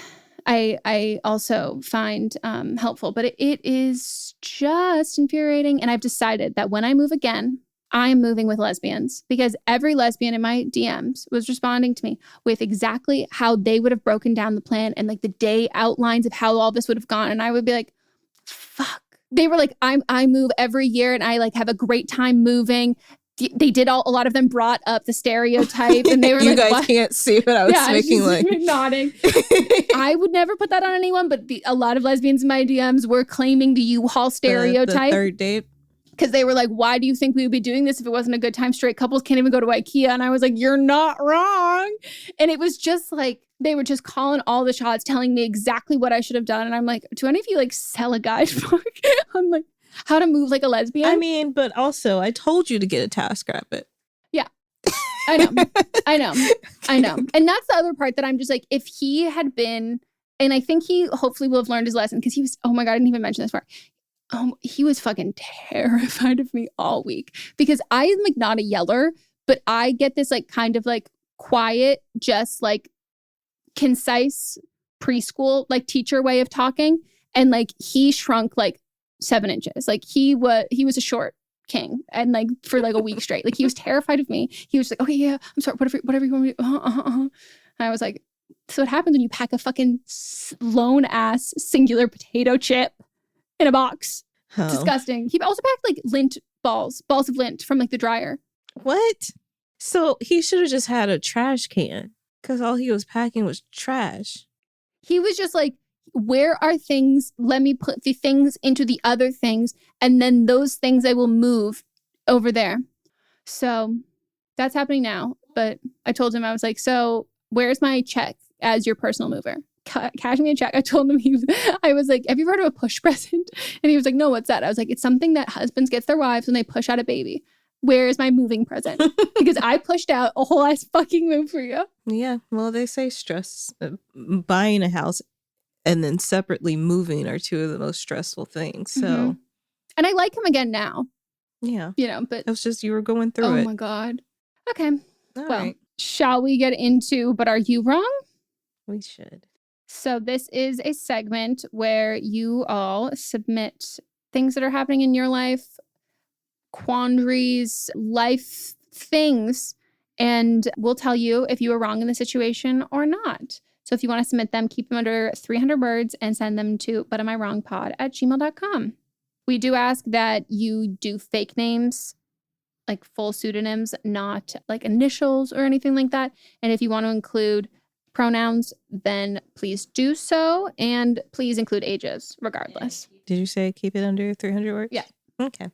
I also find helpful, but it is just infuriating. And I've decided that when I move again, I am moving with lesbians, because every lesbian in my DMs was responding to me with exactly how they would have broken down the plan and like the day outlines of how all this would have gone. And I would be like, fuck. They were like, I move every year and I like have a great time moving. They did a lot of them brought up the stereotype, and they were you like, guys what? Can't see, but I was making like nodding. I would never put that on anyone, but a lot of lesbians in my DMs were claiming the U-Haul stereotype. The third date. Because they were like, why do you think we would be doing this if it wasn't a good time? Straight couples can't even go to IKEA. And I was like, you're not wrong. And it was just like, they were just calling all the shots, telling me exactly what I should have done. And I'm like, do any of you like sell a guidebook? I'm like, how to move like a lesbian? I mean, but also I told you to get a TaskRabbit. Yeah, I know. And that's the other part that I'm just like, if he had been, and I think he hopefully will have learned his lesson, because he was, oh my God, I didn't even mention this part. He was fucking terrified of me all week, because I am like not a yeller, but I get this like kind of like quiet, just like concise preschool like teacher way of talking. And like he shrunk like 7 inches. Like he was a short king, and like for like a week straight, like he was terrified of me. He was like, okay, yeah, I'm sorry, whatever you want me to do. And I was like, so what happens when you pack a fucking lone ass singular potato chip in a box? Oh. Disgusting. He also packed like lint balls of lint from like the dryer. What? So he should have just had a trash can, because all he was packing was trash. He was just like, where are things? Let me put the things into the other things. And then those things I will move over there. So that's happening now. But I told him, I was like, so where's my check as your personal mover? Cash me a check. I told him, I was like, have you heard of a push present? And he was like, no, what's that? I was like, it's something that husbands get their wives when they push out a baby. Where is my moving present? Because I pushed out a whole ass fucking move for you. Yeah. Well, they say stress, buying a house and then separately moving are two of the most stressful things. So, and I like him again now. Yeah. You know, but it was just you were going through it. Oh my God. Okay. All well, right. Shall we get into But Are You Wrong? We should. So this is a segment where you all submit things that are happening in your life, quandaries, life things, and we'll tell you if you were wrong in the situation or not. So if you want to submit them, keep them under 300 words and send them to butamiwrongpod@gmail.com. We do ask that you do fake names, like full pseudonyms, not like initials or anything like that. And if you want to include pronouns, then please do so. And please include ages, regardless. Did you say keep it under 300 words? Yeah. Okay.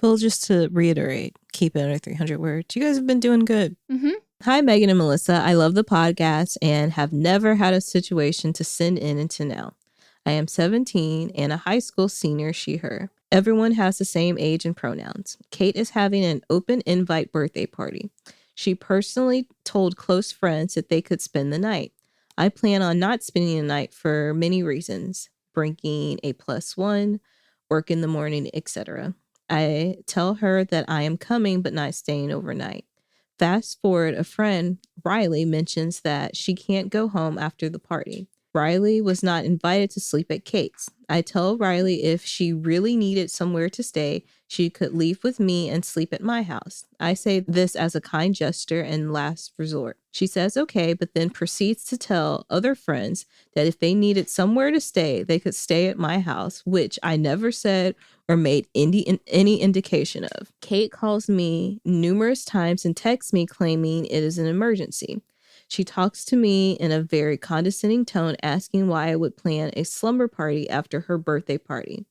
Well, just to reiterate, keep it under 300 words. You guys have been doing good. Mm-hmm. Hi, Meghan and Melisa. I love the podcast and have never had a situation to send in until now. I am 17 and a high school senior, she, her. Everyone has the same age and pronouns. Kate is having an open invite birthday party. She personally told close friends that they could spend the night. I plan on not spending the night for many reasons, bringing a +1, work in the morning, etc. I tell her that I am coming but not staying overnight. Fast forward, a friend, Riley, mentions that she can't go home after the party. Riley was not invited to sleep at Kate's. I tell Riley if she really needed somewhere to stay, she could leave with me and sleep at my house. I say this as a kind gesture and last resort. She says okay, but then proceeds to tell other friends that if they needed somewhere to stay, they could stay at my house, which I never said or made any indication of. Kate calls me numerous times and texts me claiming it is an emergency. She talks to me in a very condescending tone, asking why I would plan a slumber party after her birthday party.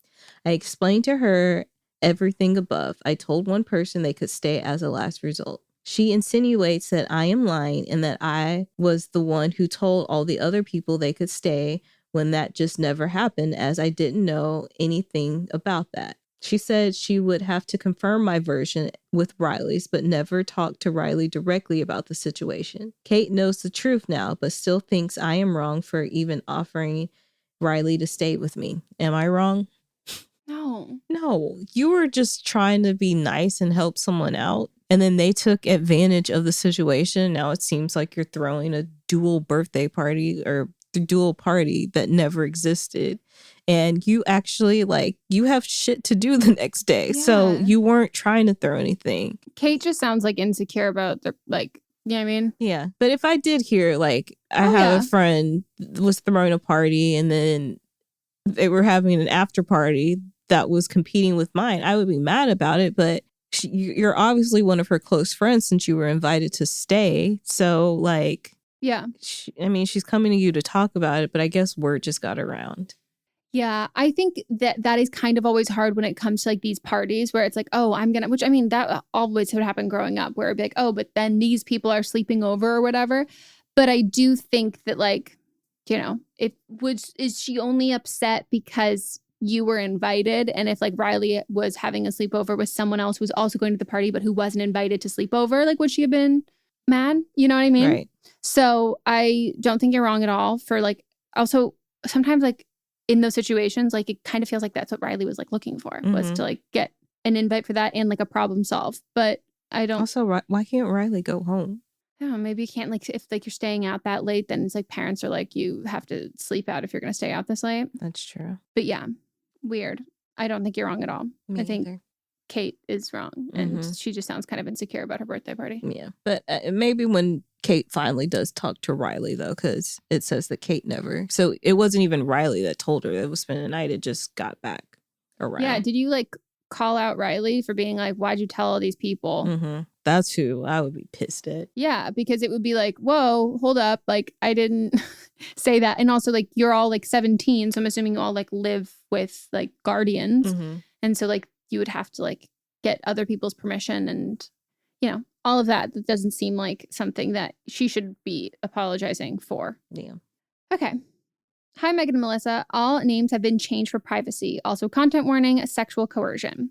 I explained to her everything above. I told one person they could stay as a last result. She insinuates that I am lying and that I was the one who told all the other people they could stay when that just never happened, as I didn't know anything about that. She said she would have to confirm my version with Riley's, but never talked to Riley directly about the situation. Kate knows the truth now, but still thinks I am wrong for even offering Riley to stay with me. Am I wrong? No, you were just trying to be nice and help someone out. And then they took advantage of the situation. Now it seems like you're throwing a dual birthday party or the dual party that never existed. And you actually you have shit to do the next day. Yeah. So you weren't trying to throw anything. Kate just sounds like insecure about the, you know what I mean? Yeah. But if I did hear I have a friend was throwing a party and then they were having an after party that was competing with mine, I would be mad about it. But you're obviously one of her close friends since you were invited to stay. So yeah. She's coming to you to talk about it, but I guess word just got around. Yeah, I think that is kind of always hard when it comes to these parties where it's oh, I'm gonna, which that always would happen growing up where it'd be oh, but then these people are sleeping over or whatever. But I do think that is she only upset because you were invited? And if Riley was having a sleepover with someone else who was also going to the party but who wasn't invited to sleep over, would she have been mad? You know what I mean? Right. So I don't think you're wrong at all for also sometimes in those situations, it kind of feels like that's what Riley was looking for, was to get an invite for that and a problem solve. But I don't. Also, why can't Riley go home? Yeah, maybe you can't if you're staying out that late, then it's parents are you have to sleep out if you're going to stay out this late. That's true. But yeah, weird. I don't think you're wrong at all. Me I think either. Kate is wrong, and she just sounds kind of insecure about her birthday party. Yeah, but maybe when Kate finally does talk to Riley, though, because it says that Kate never. So it wasn't even Riley that told her it was spending the night. It just got back around. Yeah. Did you call out Riley for being why'd you tell all these people? That's who I would be pissed at. Yeah, because it would be like, whoa, hold up. Like, I didn't say that. And also, like, you're all like 17. So I'm assuming you all like live with like guardians. Mm-hmm. And so like you would have to like get other people's permission and, you know, all of that. That doesn't seem like something that she should be apologizing for. Yeah. Okay. Hi, Meghan and Melissa. All names have been changed for privacy. Also, content warning, sexual coercion.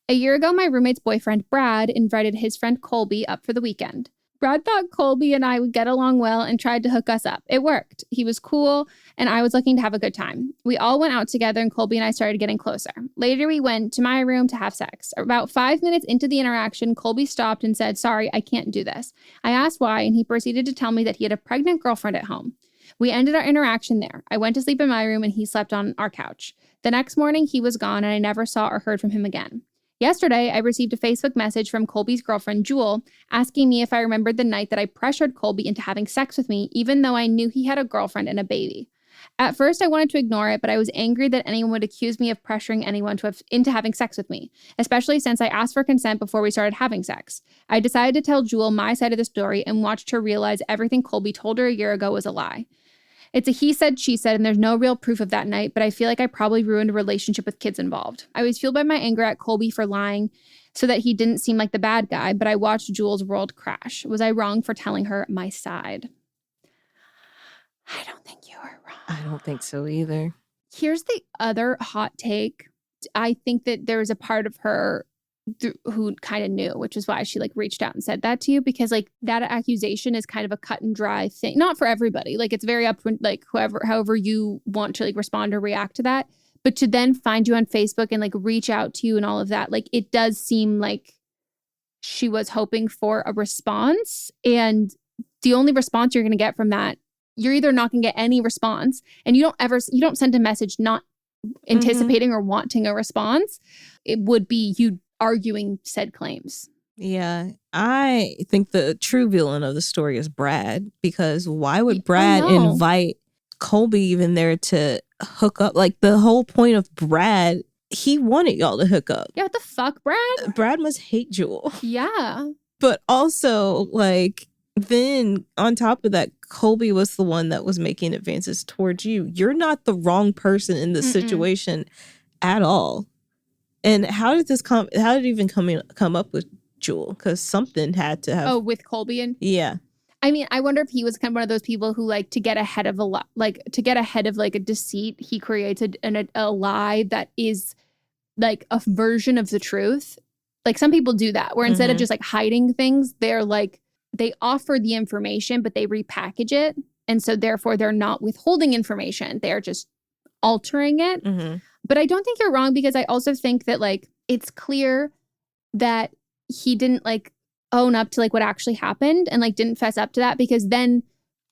A year ago, my roommate's boyfriend, Brad, invited his friend Colby up for the weekend. Brad thought Colby and I would get along well and tried to hook us up. It worked. He was cool, and I was looking to have a good time. We all went out together, and Colby and I started getting closer. Later, we went to my room to have sex. About 5 minutes into the interaction, Colby stopped and said, "Sorry, I can't do this." I asked why, and he proceeded to tell me that he had a pregnant girlfriend at home. We ended our interaction there. I went to sleep in my room, and he slept on our couch. The next morning, he was gone, and I never saw or heard from him again. Yesterday, I received a Facebook message from Colby's girlfriend, Jewel, asking me if I remembered the night that I pressured Colby into having sex with me, even though I knew he had a girlfriend and a baby. At first, I wanted to ignore it, but I was angry that anyone would accuse me of pressuring anyone into having sex with me, especially since I asked for consent before we started having sex. I decided to tell Jewel my side of the story and watched her realize everything Colby told her a year ago was a lie. It's a he said, she said, and there's no real proof of that night, but I feel like I probably ruined a relationship with kids involved. I was fueled by my anger at Colby for lying so that he didn't seem like the bad guy, but I watched Jewel's world crash. Was I wrong for telling her my side? I don't think you were wrong. I don't think so either. Here's the other hot take. I think that there was a part of her who kind of knew, which is why she like reached out and said that to you, because like that accusation is kind of a cut and dry thing. Not for everybody. Like it's very up to like however you want to like respond or react to that. But to then find you on Facebook and like reach out to you and all of that, like it does seem like she was hoping for a response. And the only response you're going to get from that, you're either not going to get any response, and you don't send a message not anticipating or wanting a response. It would be you arguing said claims. Yeah, I think the true villain of the story is Brad, because why would Brad invite Colby even there to hook up? Like the whole point of Brad, he wanted y'all to hook up. Yeah, what the fuck, Brad? Brad must hate Jewel. Yeah. But also, like, then on top of that, Colby was the one that was making advances towards you. You're not the wrong person in this situation at all. And how did it even come up with Jewel? Because something had to have. Oh, with Colby and. Yeah. I mean, I wonder if he was kind of one of those people who like to get ahead of a deceit, he creates a lie that is like a version of the truth. Like some people do that, where instead of just like hiding things, they're like, they offer the information, but they repackage it. And so therefore they're not withholding information. They're just altering it. But I don't think you're wrong, because I also think that like it's clear that he didn't like own up to like what actually happened and like didn't fess up to that, because then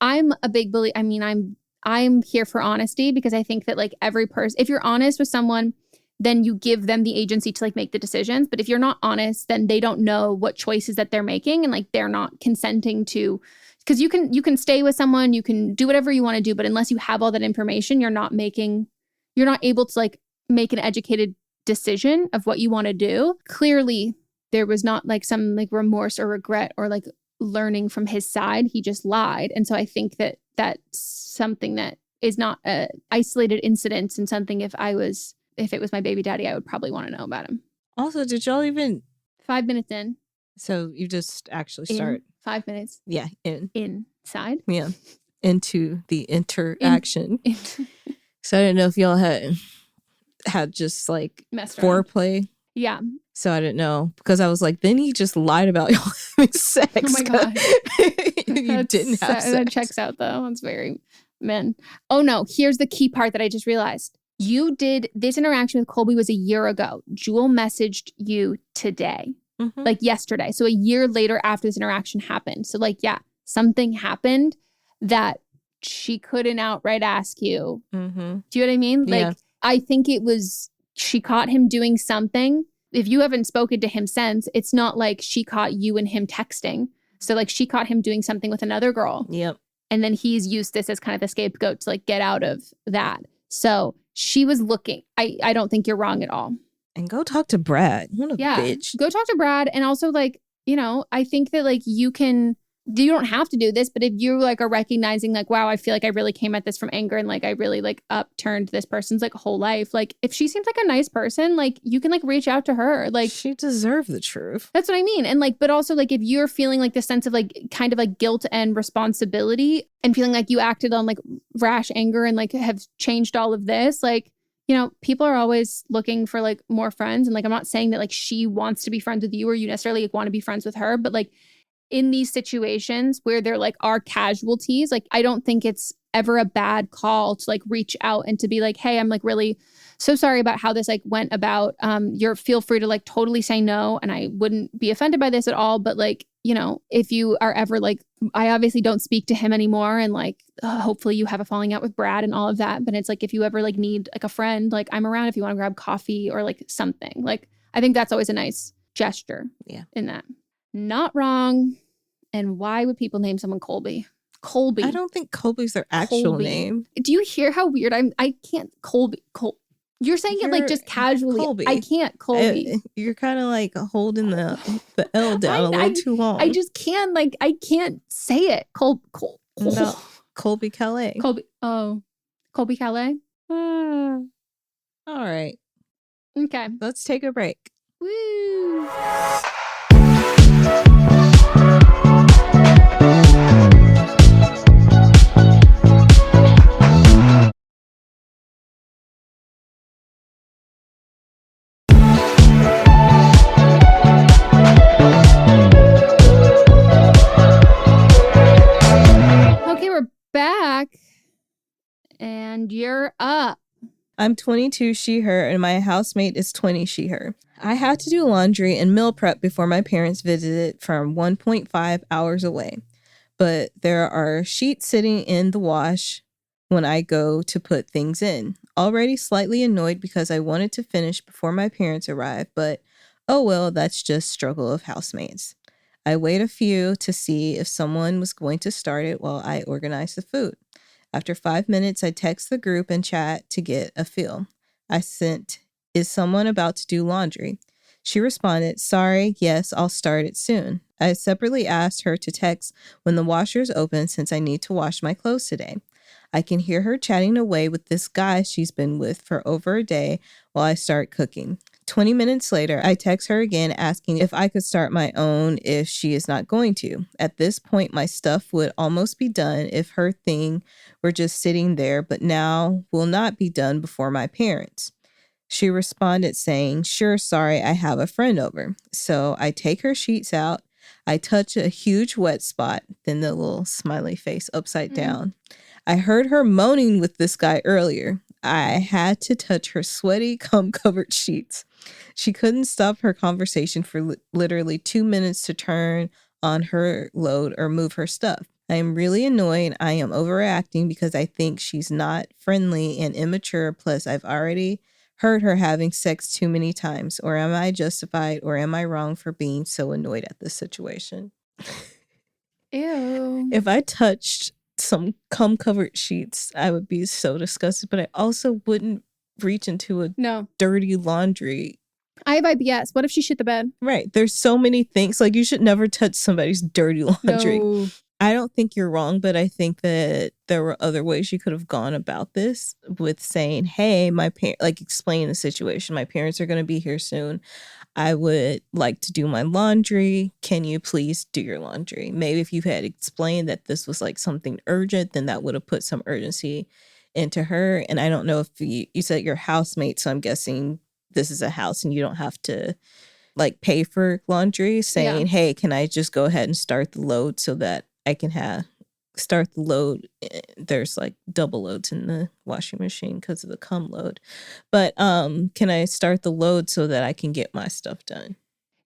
I'm a big believer. I mean, I'm here for honesty, because I think that like every person, if you're honest with someone, then you give them the agency to like make the decisions. But if you're not honest, then they don't know what choices that they're making, and like they're not consenting to, because you can stay with someone, you can do whatever you want to do, but unless you have all that information, you're not able to like make an educated decision of what you want to do. Clearly, there was not like some like remorse or regret or like learning from his side. He just lied. And so I think that that's something that is not a isolated incident, and something if it was my baby daddy, I would probably want to know about him. Also, did y'all even 5 minutes in? So you just actually start 5 minutes. Yeah, inside. Yeah, into the interaction. So I didn't know if y'all had just like foreplay. Yeah. So I didn't know, because I was like, then he just lied about y'all having sex. Oh my God. You didn't have sex. That checks out though. It's very men. Oh no, here's the key part that I just realized. You did this interaction with Colby was a year ago. Jewel messaged you today, like yesterday. So a year later after this interaction happened. So like, yeah, something happened that she couldn't outright ask you. Do you know what I mean? Like, I think it was, she caught him doing something. If you haven't spoken to him since, it's not like she caught you and him texting. So like she caught him doing something with another girl. Yep. And then he's used this as kind of the scapegoat to like get out of that. So she was looking. I don't think you're wrong at all. And go talk to Brad. What a bitch. Go talk to Brad. And also like, you know, I think that like you don't have to do this, but if you like are recognizing like, wow, I feel like I really came at this from anger and like I really like upturned this person's like whole life. Like if she seems like a nice person, like you can like reach out to her. Like she deserved the truth. That's what I mean. And like, but also like if you're feeling like the sense of like kind of like guilt and responsibility and feeling like you acted on like rash anger and like have changed all of this, like, you know, people are always looking for like more friends. And like, I'm not saying that like she wants to be friends with you or you necessarily like, want to be friends with her, but like in these situations where there like are casualties, like I don't think it's ever a bad call to like reach out and to be like, hey, I'm like really so sorry about how this like went about. Feel free to like totally say no. And I wouldn't be offended by this at all. But like, you know, if you are ever like, I obviously don't speak to him anymore. And like, hopefully you have a falling out with Brad and all of that. But it's like, if you ever like need like a friend, like I'm around if you want to grab coffee or like something. Like, I think that's always a nice gesture in that. Not wrong. And why would people name someone Colby? Colby. I don't think Colby's their actual name. Do you hear how weird I can't Colby. You're saying it like just casually. Colby. I can't Colby. You're kind of like holding the L down a little too long. I just can't like I can't say it. No, Colby Calais. Colby Calais. All right. Okay. Let's take a break. Woo. Okay, we're back. And you're up. I'm 22, she, her, and my housemate is 20, she, her. I had to do laundry and meal prep before my parents visited from 1.5 hours away. But there are sheets sitting in the wash when I go to put things in. Already slightly annoyed because I wanted to finish before my parents arrive, but oh well, that's just struggle of housemates. I wait a few to see if someone was going to start it while I organize the food. After 5 minutes, I text the group and chat to get a feel. I sent, "Is someone about to do laundry?" She responded, "Sorry, yes, I'll start it soon." I separately asked her to text when the washer is open since I need to wash my clothes today. I can hear her chatting away with this guy she's been with for over a day while I start cooking. 20 minutes later, I text her again asking if I could start my own if she is not going to. At this point, my stuff would almost be done if her thing were just sitting there, but now will not be done before my parents. She responded saying, "Sure, sorry, I have a friend over." So I take her sheets out. I touch a huge wet spot, then the little smiley face upside down. I heard her moaning with this guy earlier. I had to touch her sweaty, cum-covered sheets. She couldn't stop her conversation for literally 2 minutes to turn on her load or move her stuff. I am really annoyed. I am overreacting because I think she's not friendly and immature. Plus, I've already heard her having sex too many times. Or am I justified or am I wrong for being so annoyed at this situation? Ew. If I touched some cum-covered sheets, I would be so disgusted. But I also wouldn't reach into a dirty laundry. I have IBS. What if she shit the bed? Right. There's so many things. Like, you should never touch somebody's dirty laundry. No. I don't think you're wrong, but I think that there were other ways you could have gone about this with saying, hey, explain the situation. My parents are going to be here soon. I would like to do my laundry. Can you please do your laundry? Maybe if you had explained that this was like something urgent, then that would have put some urgency into her. And I don't know if you said your housemate, so I'm guessing this is a house and you don't have to like pay for laundry, saying, hey, can I just go ahead and start the load so that I can start the load. There's like double loads in the washing machine because of the cum load. But can I start the load so that I can get my stuff done?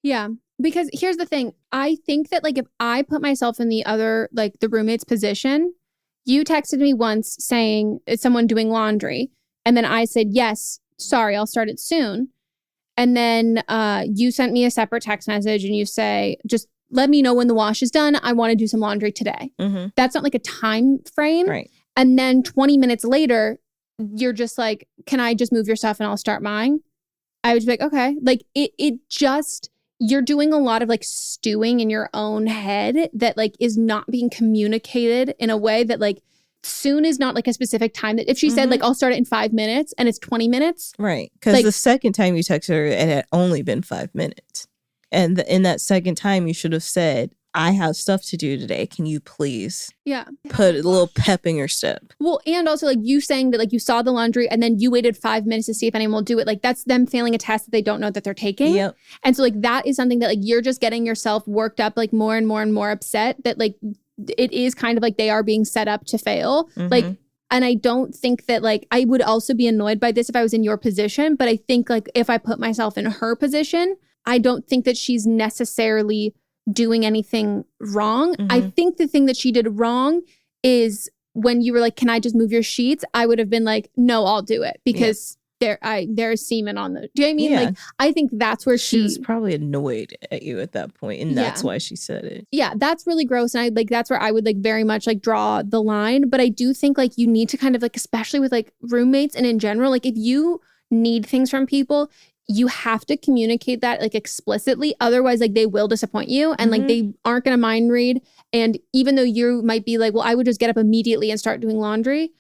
Yeah, because here's the thing. I think that like if I put myself in the other, like the roommate's position, you texted me once saying it's someone doing laundry. And then I said, yes, sorry, I'll start it soon. And then you sent me a separate text message and you say, just let me know when the wash is done. I want to do some laundry today. Mm-hmm. That's not like a time frame. Right. And then 20 minutes later, you're just like, can I just move your stuff and I'll start mine? I would be like, okay. Like it just you're doing a lot of like stewing in your own head that like is not being communicated in a way that like soon is not like a specific time. That if she said like, I'll start it in 5 minutes and it's 20 minutes. Right. Because like, the second time you texted her, it had only been 5 minutes. And in that second time, you should have said, I have stuff to do today. Can you please put a little pep in your step? Well, and also like you saying that like you saw the laundry and then you waited 5 minutes to see if anyone will do it. Like that's them failing a test that they don't know that they're taking. Yep. And so like that is something that like you're just getting yourself worked up like more and more and more upset that like it is kind of like they are being set up to fail. Like, and I don't think that like I would also be annoyed by this if I was in your position. But I think like if I put myself in her position, I don't think that she's necessarily doing anything wrong. I think the thing that she did wrong is when you were like, can I just move your sheets? I would have been like, no, I'll do it because there's semen on the, do you know what I mean? Like, I think that's where she's probably annoyed at you at that point, and that's why she said it. Yeah, that's really gross. And I like, that's where I would like very much like draw the line. But I do think like you need to kind of like, especially with like roommates and in general, like if you need things from people, you have to communicate that like explicitly. Otherwise, like they will disappoint you and like they aren't going to mind read. And even though you might be like, well, I would just get up immediately and start doing laundry.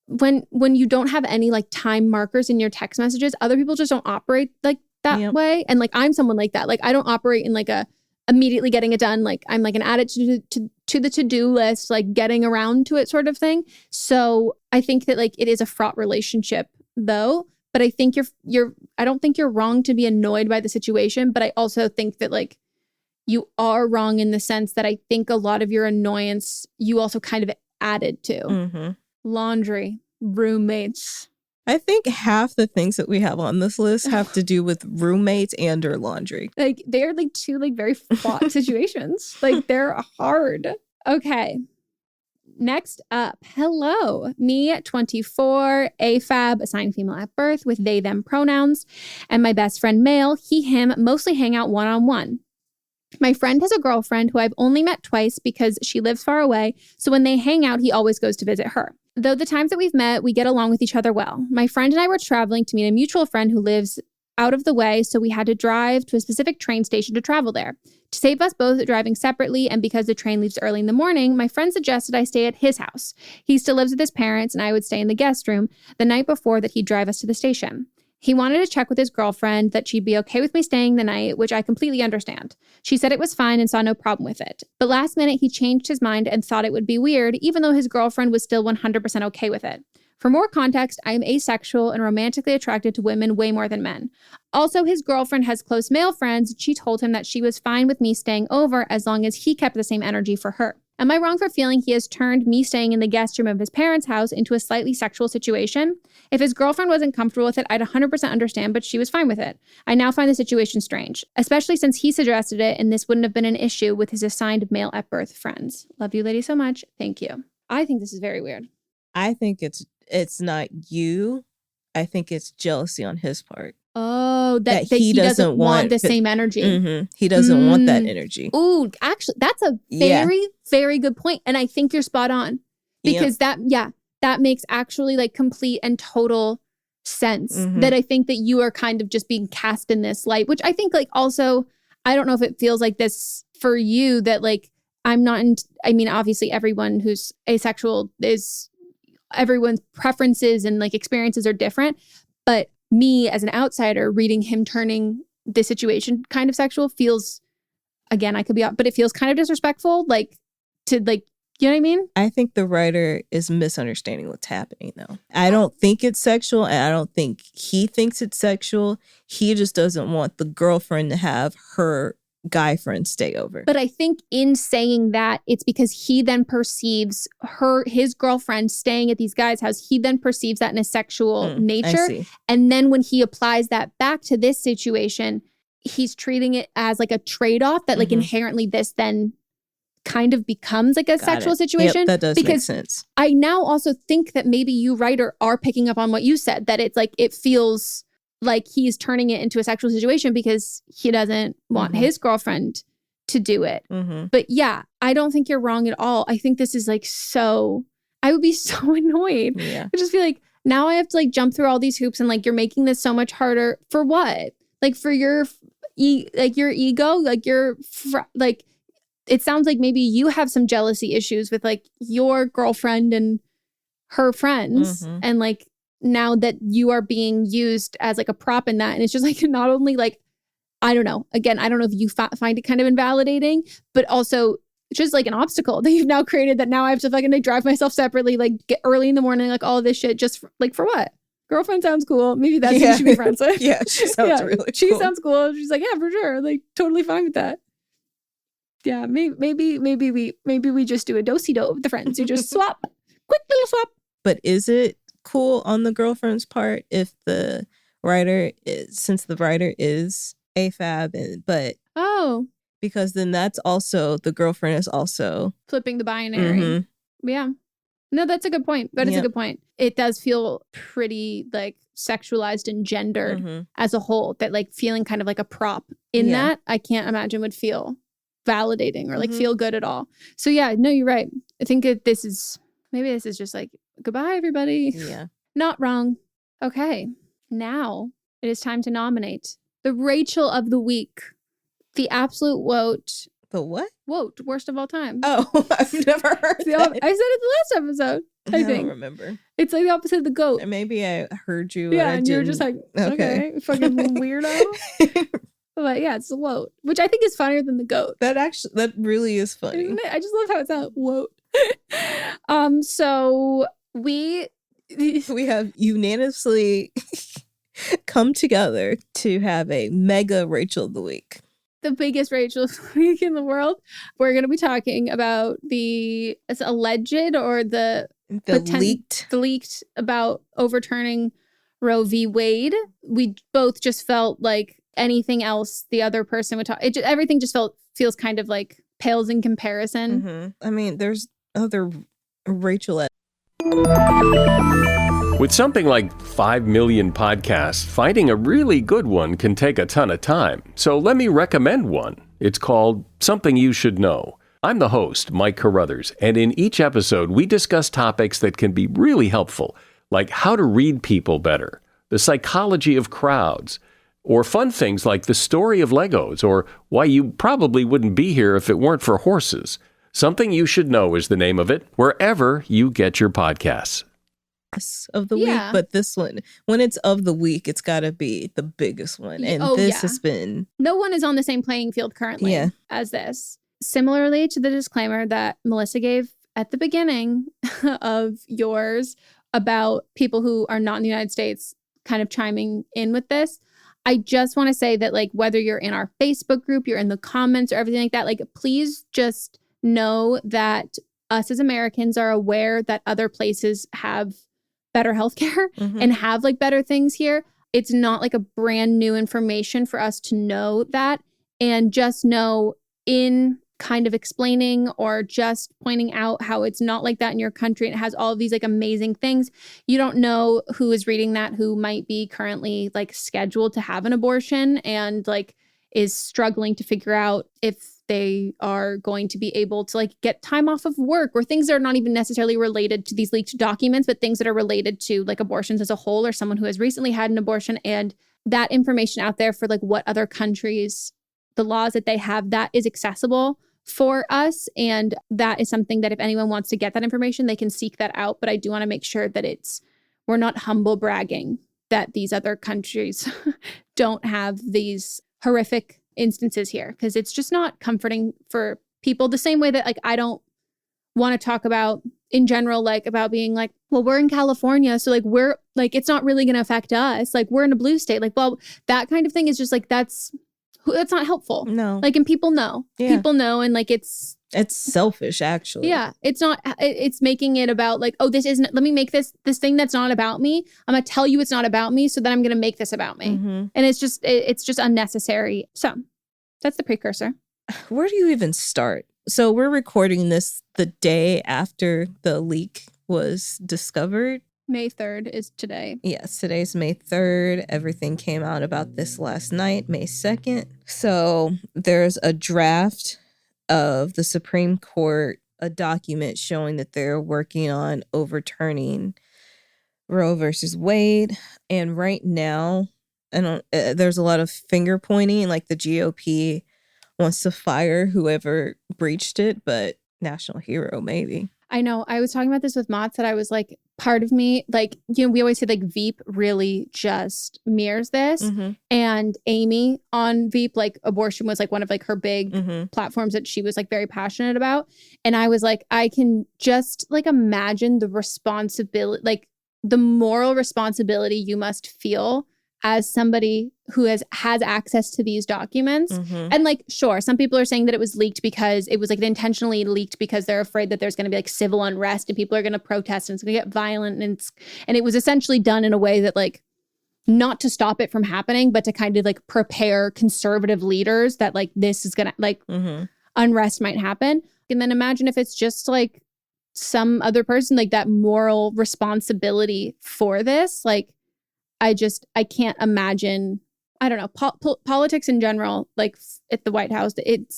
When you don't have any like time markers in your text messages, other people just don't operate like that way. And like, I'm someone like that. Like I don't operate in like a immediately getting it done. Like I'm like an add it to the to-do list, like getting around to it sort of thing. So I think that like it is a fraught relationship though. But I think I don't think you're wrong to be annoyed by the situation, but I also think that like you are wrong in the sense that I think a lot of your annoyance you also kind of added to. Laundry, roommates. I think half the things that we have on this list have to do with roommates and or laundry. Like they're like two like very fraught situations. Like they're hard. Okay. Next up, hello, me, 24, AFAB, assigned female at birth with they, them pronouns, and my best friend male, he, him, mostly hang out one-on-one. My friend has a girlfriend who I've only met twice because she lives far away, so when they hang out, he always goes to visit her. Though the times that we've met, we get along with each other well. My friend and I were traveling to meet a mutual friend who lives out of the way, so we had to drive to a specific train station to travel there. To save us both driving separately, and because the train leaves early in the morning, my friend suggested I stay at his house. He still lives with his parents, and I would stay in the guest room the night before that he'd drive us to the station. He wanted to check with his girlfriend that she'd be okay with me staying the night, which I completely understand. She said it was fine and saw no problem with it. But last minute, he changed his mind and thought it would be weird, even though his girlfriend was still 100% okay with it. For more context, I am asexual and romantically attracted to women way more than men. Also, his girlfriend has close male friends. She told him that she was fine with me staying over as long as he kept the same energy for her. Am I wrong for feeling he has turned me staying in the guest room of his parents' house into a slightly sexual situation? If his girlfriend wasn't comfortable with it, I'd 100% understand, but she was fine with it. I now find the situation strange, especially since he suggested it and this wouldn't have been an issue with his assigned male at birth friends. Love you ladies so much. Thank you. I think this is very weird. I think it's not you. I think it's jealousy on his part. Oh, that he doesn't want the same energy. He doesn't want that energy. Ooh, actually, that's a very, very good point. And I think you're spot on. Because that makes actually like complete and total sense. That I think that you are kind of just being cast in this light, which I think like also, I don't know if it feels like this for you that like, I'm not, I mean, obviously everyone who's asexual is, everyone's preferences and like experiences are different. But me as an outsider reading him turning this situation kind of sexual feels, again, I could be out, but it feels kind of disrespectful, like to like, you know what I mean? I think the writer is misunderstanding what's happening though. I don't think it's sexual and I don't think he thinks it's sexual. He just doesn't want the girlfriend to have her guy friend stay over. But I think in saying that, it's because he then perceives his girlfriend staying at these guys' house, he then perceives that in a sexual nature. And then when he applies that back to this situation, he's treating it as like a trade-off that like inherently this then kind of becomes like a sexual situation. Yep, that does make sense. I now also think that maybe you, writer, are picking up on what you said, that it's like, it feels like he's turning it into a sexual situation because he doesn't want his girlfriend to do it. But yeah, I don't think you're wrong at all. I think this is like I would be so annoyed. I just feel like now I have to like jump through all these hoops and like you're making this so much harder for what? Like for your your ego, like like it sounds like maybe you have some jealousy issues with like your girlfriend and her friends, and like now that you are being used as like a prop in that, and it's just like not only like, I don't know. Again, I don't know if you find it kind of invalidating, but also just like an obstacle that you've now created, that now I have to fucking like drive myself separately, like get early in the morning, like all this shit, just like for what? Girlfriend sounds cool. Maybe that's who you should be friends with. Yeah, she sounds really cool. She sounds cool. She's like, yeah, for sure. Like totally fine with that. Yeah, maybe we just do a do-si-do with the friends. You just swap. Quick little swap. But is it cool on the girlfriend's part if the writer is, since the writer is AFAB, because then that's also, the girlfriend is also flipping the binary. Yeah. No, that's a good point. That is a good point. It does feel pretty like sexualized and gendered as a whole, that like feeling kind of like a prop in that, I can't imagine would feel validating or like feel good at all. So yeah, no, you're right. I think this is just like, goodbye, everybody. Yeah. Not wrong. Okay. Now it is time to nominate the Rachel of the week. The absolute woat. The what? Woat. Worst of all time. Oh, I've never heard that. I said it the last episode. I think. Don't remember. It's like the opposite of the goat. Or maybe I heard you. Yeah, and you were just like, okay fucking weirdo. But yeah, it's the woat, which I think is funnier than the goat. That really is funny. Isn't it? I just love how it sounds. Woat. So we have unanimously come together to have a mega Rachel of the week. The biggest Rachel of the week in the world. We're going to be talking about the alleged or the leaked about overturning Roe v. Wade. We both just felt like anything else the other person would talk. Everything just feels kind of like pales in comparison. I mean, there's other Rachel. With something like 5 million podcasts, finding a really good one can take a ton of time. So let me recommend one. It's called Something You Should Know. I'm the host, Mike Carruthers, and in each episode, we discuss topics that can be really helpful, like how to read people better, the psychology of crowds, or fun things like the story of Legos, or why you probably wouldn't be here if it weren't for horses. Something You Should Know is the name of it, wherever you get your podcasts. Of the week, but this one, when it's of the week, it's got to be the biggest one, and has been, no one is on the same playing field currently as this. Similarly to the disclaimer that Melissa gave at the beginning of yours about people who are not in the United States kind of chiming in with this, I just want to say that, like, whether you're in our Facebook group, you're in the comments or everything like that, like, please just know that us as Americans are aware that other places have better healthcare and have like better things here. It's not like a brand new information for us to know that, and just know in kind of explaining or just pointing out how it's not like that in your country. It has all of these like amazing things. You don't know who is reading that, who might be currently like scheduled to have an abortion and like is struggling to figure out if they are going to be able to like get time off of work, or things that are not even necessarily related to these leaked documents, but things that are related to like abortions as a whole, or someone who has recently had an abortion. And that information out there for like what other countries, the laws that they have, that is accessible for us. And that is something that if anyone wants to get that information, they can seek that out. But I do want to make sure that we're not humble bragging that these other countries don't have these horrific instances here, because it's just not comforting for people, the same way that like I don't want to talk about in general, like about being like, well, we're in California, so like we're like, it's not really going to affect us, like we're in a blue state, like, well, that kind of thing is just like that's not helpful. No, like, and people know and like it's selfish, actually. Yeah, it's not, it's making it about like, oh, this isn't, let me make this thing that's not about me, I'm gonna tell you it's not about me, so then I'm gonna make this about me. And it's just unnecessary. So that's the precursor. Where do you even start? So we're recording this the day after the leak was discovered. May 3rd is today. Yes, today's May 3rd. Everything came out about this last night, May 2nd. So there's a draft of the Supreme Court, a document showing that they're working on overturning Roe versus Wade. And right now, there's a lot of finger pointing, like the GOP wants to fire whoever breached it, but national hero, maybe. I know. I was talking about this with Mott's that I was like, part of me, like, you know, we always say like Veep really just mirrors this. And Amy on Veep, like abortion was like one of like her big platforms that she was like very passionate about. And I was like, I can just like imagine the responsibility, like the moral responsibility you must feel as somebody who has access to these documents. And like, sure, some people are saying that it was leaked because it was like intentionally leaked because they're afraid that there's going to be like civil unrest and people are going to protest and it's going to get violent. And it was essentially done in a way that like, not to stop it from happening, but to kind of like prepare conservative leaders that like this is going to like unrest might happen. And then imagine if it's just like some other person, like that moral responsibility for this, like, I can't imagine, I don't know, politics in general, like at the White House, it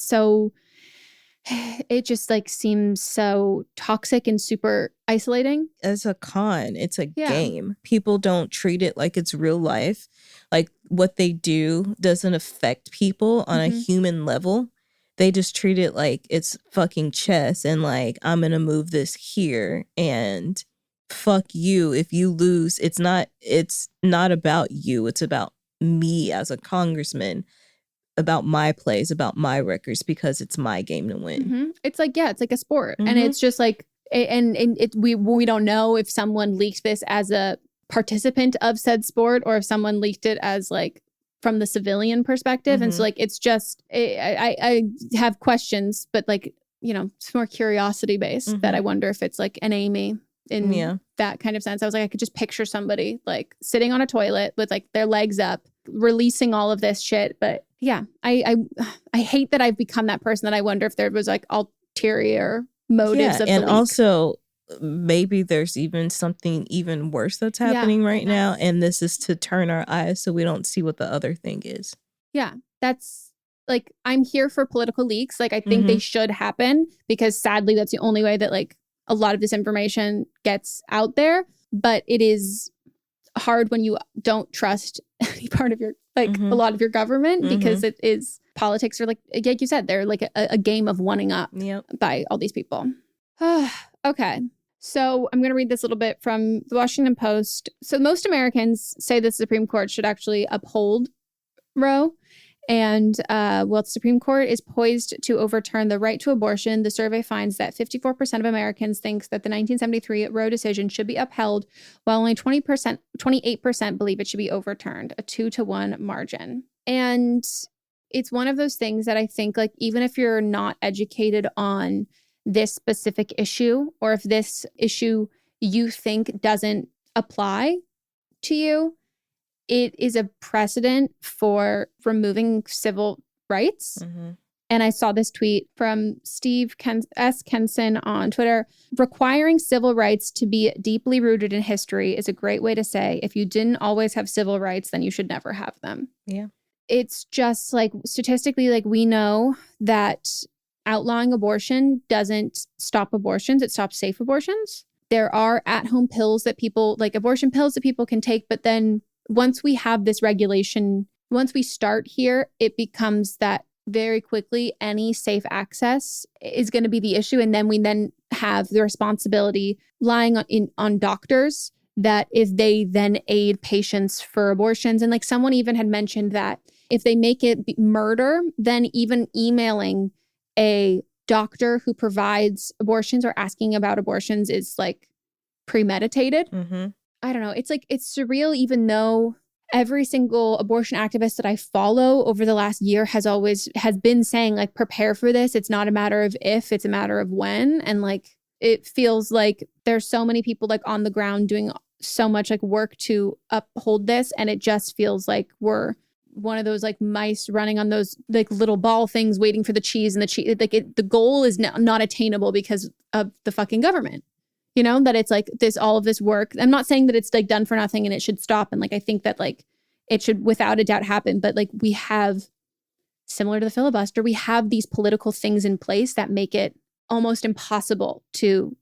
just like seems so toxic and super isolating. As a con, it's a game. People don't treat it like it's real life. Like what they do doesn't affect people on a human level. They just treat it like it's fucking chess and like, I'm going to move this here and fuck you if you lose. It's not about you. It's about me as a congressman, about my plays, about my records, because it's my game to win. It's like, yeah, it's like a sport. And it's just like, we don't know if someone leaked this as a participant of said sport or if someone leaked it as like from the civilian perspective. And so like, it's just, I have questions, but like, you know, it's more curiosity based that I wonder if it's like an Amy in that kind of sense. I was like, I could just picture somebody like sitting on a toilet with like their legs up, releasing all of this shit. But yeah, I hate that I've become that person that I wonder if there was like ulterior motives of the and leak. Also maybe there's even something even worse that's happening right now. And this is to turn our eyes so we don't see what the other thing is. Yeah, that's like, I'm here for political leaks. Like, I think they should happen because sadly, that's the only way that like a lot of this information gets out there. But it is hard when you don't trust any part of your, like a lot of your government because it is, politics are like you said, they're like a game of one-ing up by all these people. Okay. So I'm going to read this little bit from the Washington Post. So most Americans say the Supreme Court should actually uphold Roe. And while the Supreme Court is poised to overturn the right to abortion, the survey finds that 54% of Americans think that the 1973 Roe decision should be upheld, while only 28% believe it should be overturned, a 2-to-1 margin. And it's one of those things that I think, like, even if you're not educated on this specific issue, or if this issue you think doesn't apply to you, it is a precedent for removing civil rights. And I saw this tweet from Steve S. Kenson on Twitter. Requiring civil rights to be deeply rooted in history is a great way to say, if you didn't always have civil rights, then you should never have them. Yeah. It's just like, statistically, like, we know that outlawing abortion doesn't stop abortions. It stops safe abortions. There are at-home pills that people, like abortion pills that people can take, but then once we have this regulation, once we start here, it becomes that very quickly any safe access is going to be the issue. And then we have the responsibility lying on doctors that if they then aid patients for abortions. And like someone even had mentioned that if they make it murder, then even emailing a doctor who provides abortions or asking about abortions is like premeditated. I don't know. It's like, it's surreal, even though every single abortion activist that I follow over the last year has been saying like, prepare for this. It's not a matter of if, it's a matter of when. And like, it feels like there's so many people like on the ground doing so much like work to uphold this. And it just feels like we're one of those like mice running on those like little ball things waiting for the cheese, and the cheese, like the goal is not attainable because of the fucking government. You know, that it's like all of this work. I'm not saying that it's like done for nothing and it should stop. And like, I think that like it should without a doubt happen. But like, we have, similar to the filibuster, we have these political things in place that make it almost impossible to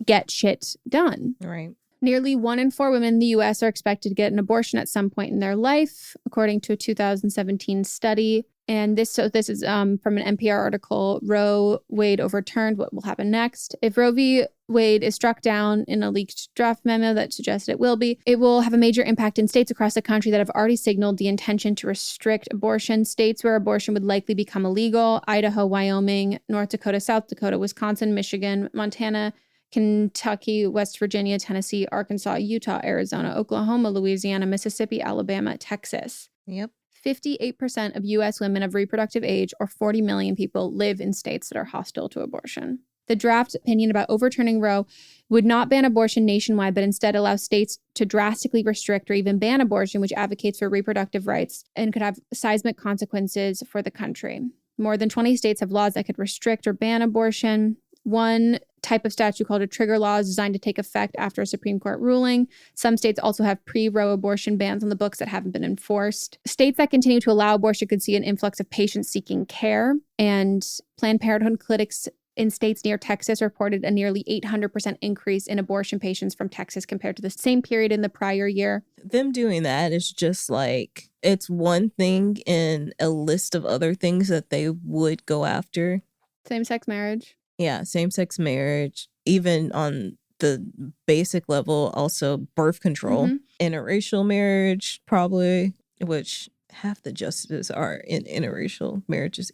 get shit done. Right. Nearly 1 in 4 women in the U.S. are expected to get an abortion at some point in their life, according to a 2017 study. And this is from an NPR article, Roe, Wade overturned, what will happen next? If Roe v. Wade is struck down in a leaked draft memo that suggests it will have a major impact in states across the country that have already signaled the intention to restrict abortion. States where abortion would likely become illegal: Idaho, Wyoming, North Dakota, South Dakota, Wisconsin, Michigan, Montana, Kentucky, West Virginia, Tennessee, Arkansas, Utah, Arizona, Oklahoma, Louisiana, Mississippi, Alabama, Texas. Yep. 58% of U.S. women of reproductive age, or 40 million people, live in states that are hostile to abortion. The draft opinion about overturning Roe would not ban abortion nationwide, but instead allow states to drastically restrict or even ban abortion, which advocates for reproductive rights and could have seismic consequences for the country. More than 20 states have laws that could restrict or ban abortion. One type of statute called a trigger law is designed to take effect after a Supreme Court ruling. Some states also have pre-Roe abortion bans on the books that haven't been enforced. States that continue to allow abortion could see an influx of patients seeking care, and Planned Parenthood clinics in states near Texas reported a nearly 800% increase in abortion patients from Texas compared to the same period in the prior year. Them doing that is just like, it's one thing in a list of other things that they would go after. Same-sex marriage. Yeah, same-sex marriage, even on the basic level, also birth control, interracial marriage, probably, which half the justices are in interracial marriages.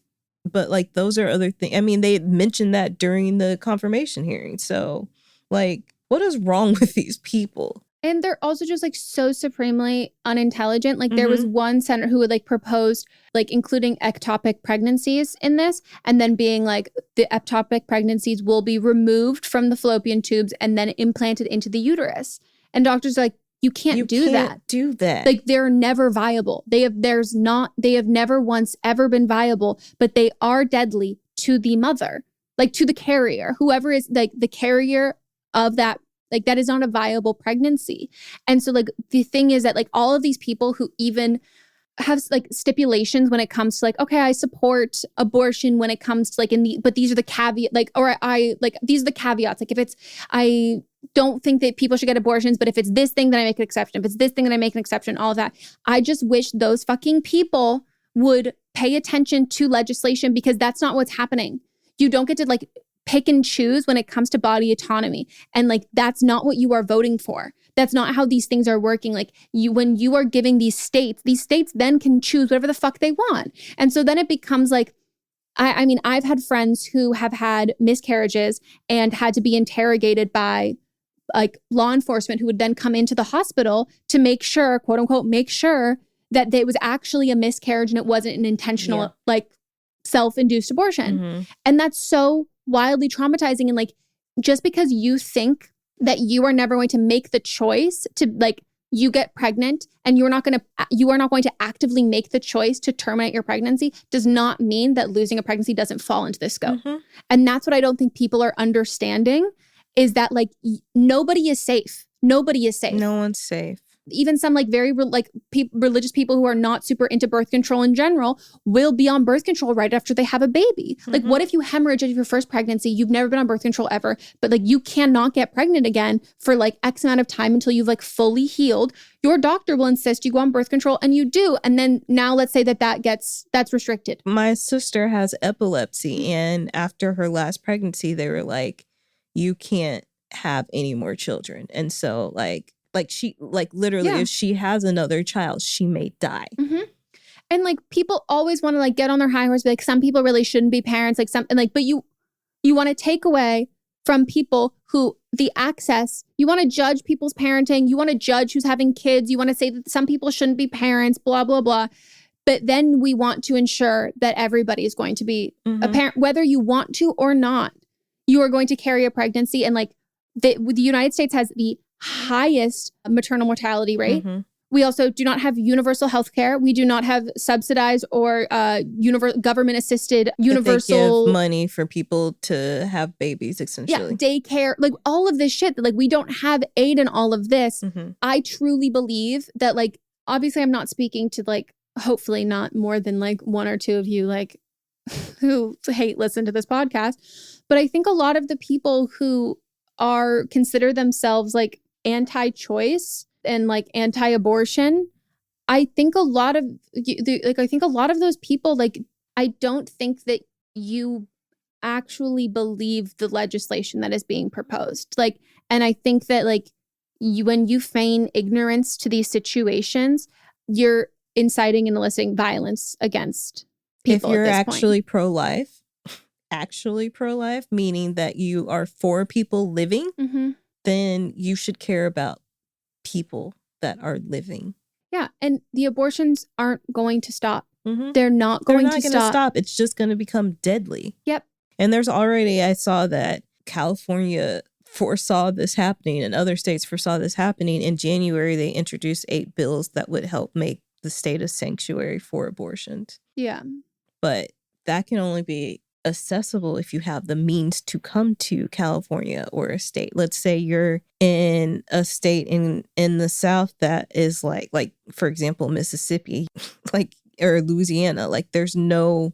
But like, those are other things. I mean, they mentioned that during the confirmation hearing. So like, what is wrong with these people? And they're also just like so supremely unintelligent. Like there was one senator who would like propose like including ectopic pregnancies in this, and then being like, the ectopic pregnancies will be removed from the fallopian tubes and then implanted into the uterus. And doctors are like, you can't do that. Like they're never viable. They have never once ever been viable, but they are deadly to the mother, like to the carrier, whoever is like the carrier of that. Like that is not a viable pregnancy. And so like the thing is that like all of these people who even have like stipulations when it comes to like, okay, I support abortion when it comes to like but these are the caveat, like, or these are the caveats. Like if it's, I don't think that people should get abortions, but if it's this thing, then I make an exception. If it's this thing, then I make an exception, all of that. I just wish those fucking people would pay attention to legislation, because that's not what's happening. You don't get to like pick and choose when it comes to body autonomy. And like, that's not what you are voting for. That's not how these things are working. Like when you are giving these states then can choose whatever the fuck they want. And so then it becomes like, I mean, I've had friends who have had miscarriages and had to be interrogated by like law enforcement, who would then come into the hospital to make sure, quote unquote, make sure that it was actually a miscarriage and it wasn't an intentional, like self-induced abortion. And that's so wildly traumatizing. And like, just because you think that you are never going to make the choice to like, you get pregnant and you are not going to actively make the choice to terminate your pregnancy, does not mean that losing a pregnancy doesn't fall into this scope. And that's what I don't think people are understanding, is that like nobody is safe. Nobody is safe. No one's safe. Even some like very religious people who are not super into birth control in general will be on birth control right after they have a baby. Like what if you hemorrhage at your first pregnancy, you've never been on birth control ever, but like you cannot get pregnant again for like X amount of time until you've like fully healed. Your doctor will insist you go on birth control, and you do. And then now let's say that's restricted. My sister has epilepsy, and after her last pregnancy, they were like, you can't have any more children. And so like she, like literally, if she has another child, she may die. And like people always want to like get on their high horse, be like, some people really shouldn't be parents, like something like, but you want to take away from people who the access, you want to judge people's parenting, you want to judge who's having kids, you want to say that some people shouldn't be parents, blah, blah, blah. But then we want to ensure that everybody is going to be a parent, whether you want to or not. You are going to carry a pregnancy, and like the United States has the highest maternal mortality rate. We also do not have universal health care. We do not have subsidized or government-assisted universal... They give money for people to have babies, essentially. Yeah, daycare, like all of this shit. Like we don't have aid in all of this. I truly believe that, like, obviously I'm not speaking to like, hopefully not more than like one or two of you like who listen to this podcast. But I think a lot of the people who consider themselves like anti-choice and like anti-abortion, I think a lot of those people, like, I don't think that you actually believe the legislation that is being proposed. Like, and I think that like when you feign ignorance to these situations, you're inciting and eliciting violence against people. If you're at this actually pro-life, meaning that you are for people living, then you should care about people that are living. Yeah, and the abortions aren't going to stop. They're not going to stop. It's just going to become deadly. Yep. And I saw that California foresaw this happening and other states foresaw this happening. In January, they introduced 8 bills that would help make the state a sanctuary for abortions. Yeah. But that can only be accessible if you have the means to come to California or a state. Let's say you're in a state in the South that is like for example, Mississippi, or Louisiana. Like, there's no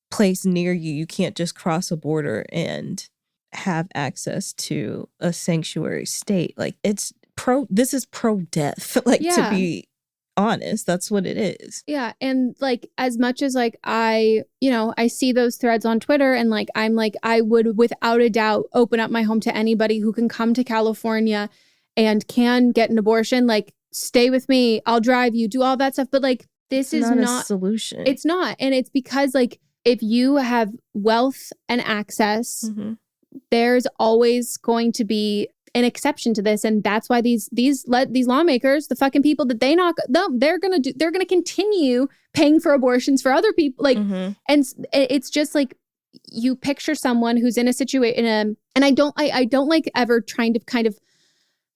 place near you. You can't just cross a border and have access to a sanctuary state. Like, this is pro-death. To be honest, that's what it is. Yeah. And like, as much as like I see those threads on Twitter, and like I would without a doubt open up my home to anybody who can come to California and can get an abortion. Like, stay with me, I'll drive you, do all that stuff. But like, this is not a solution. It's not. And it's because like, if you have wealth and access, there's always going to be an exception to this. And that's why these lawmakers, the fucking people that they knock, they're going to continue paying for abortions for other people. Like, and it's just like, you picture someone who's in a situation, and I don't like ever trying to kind of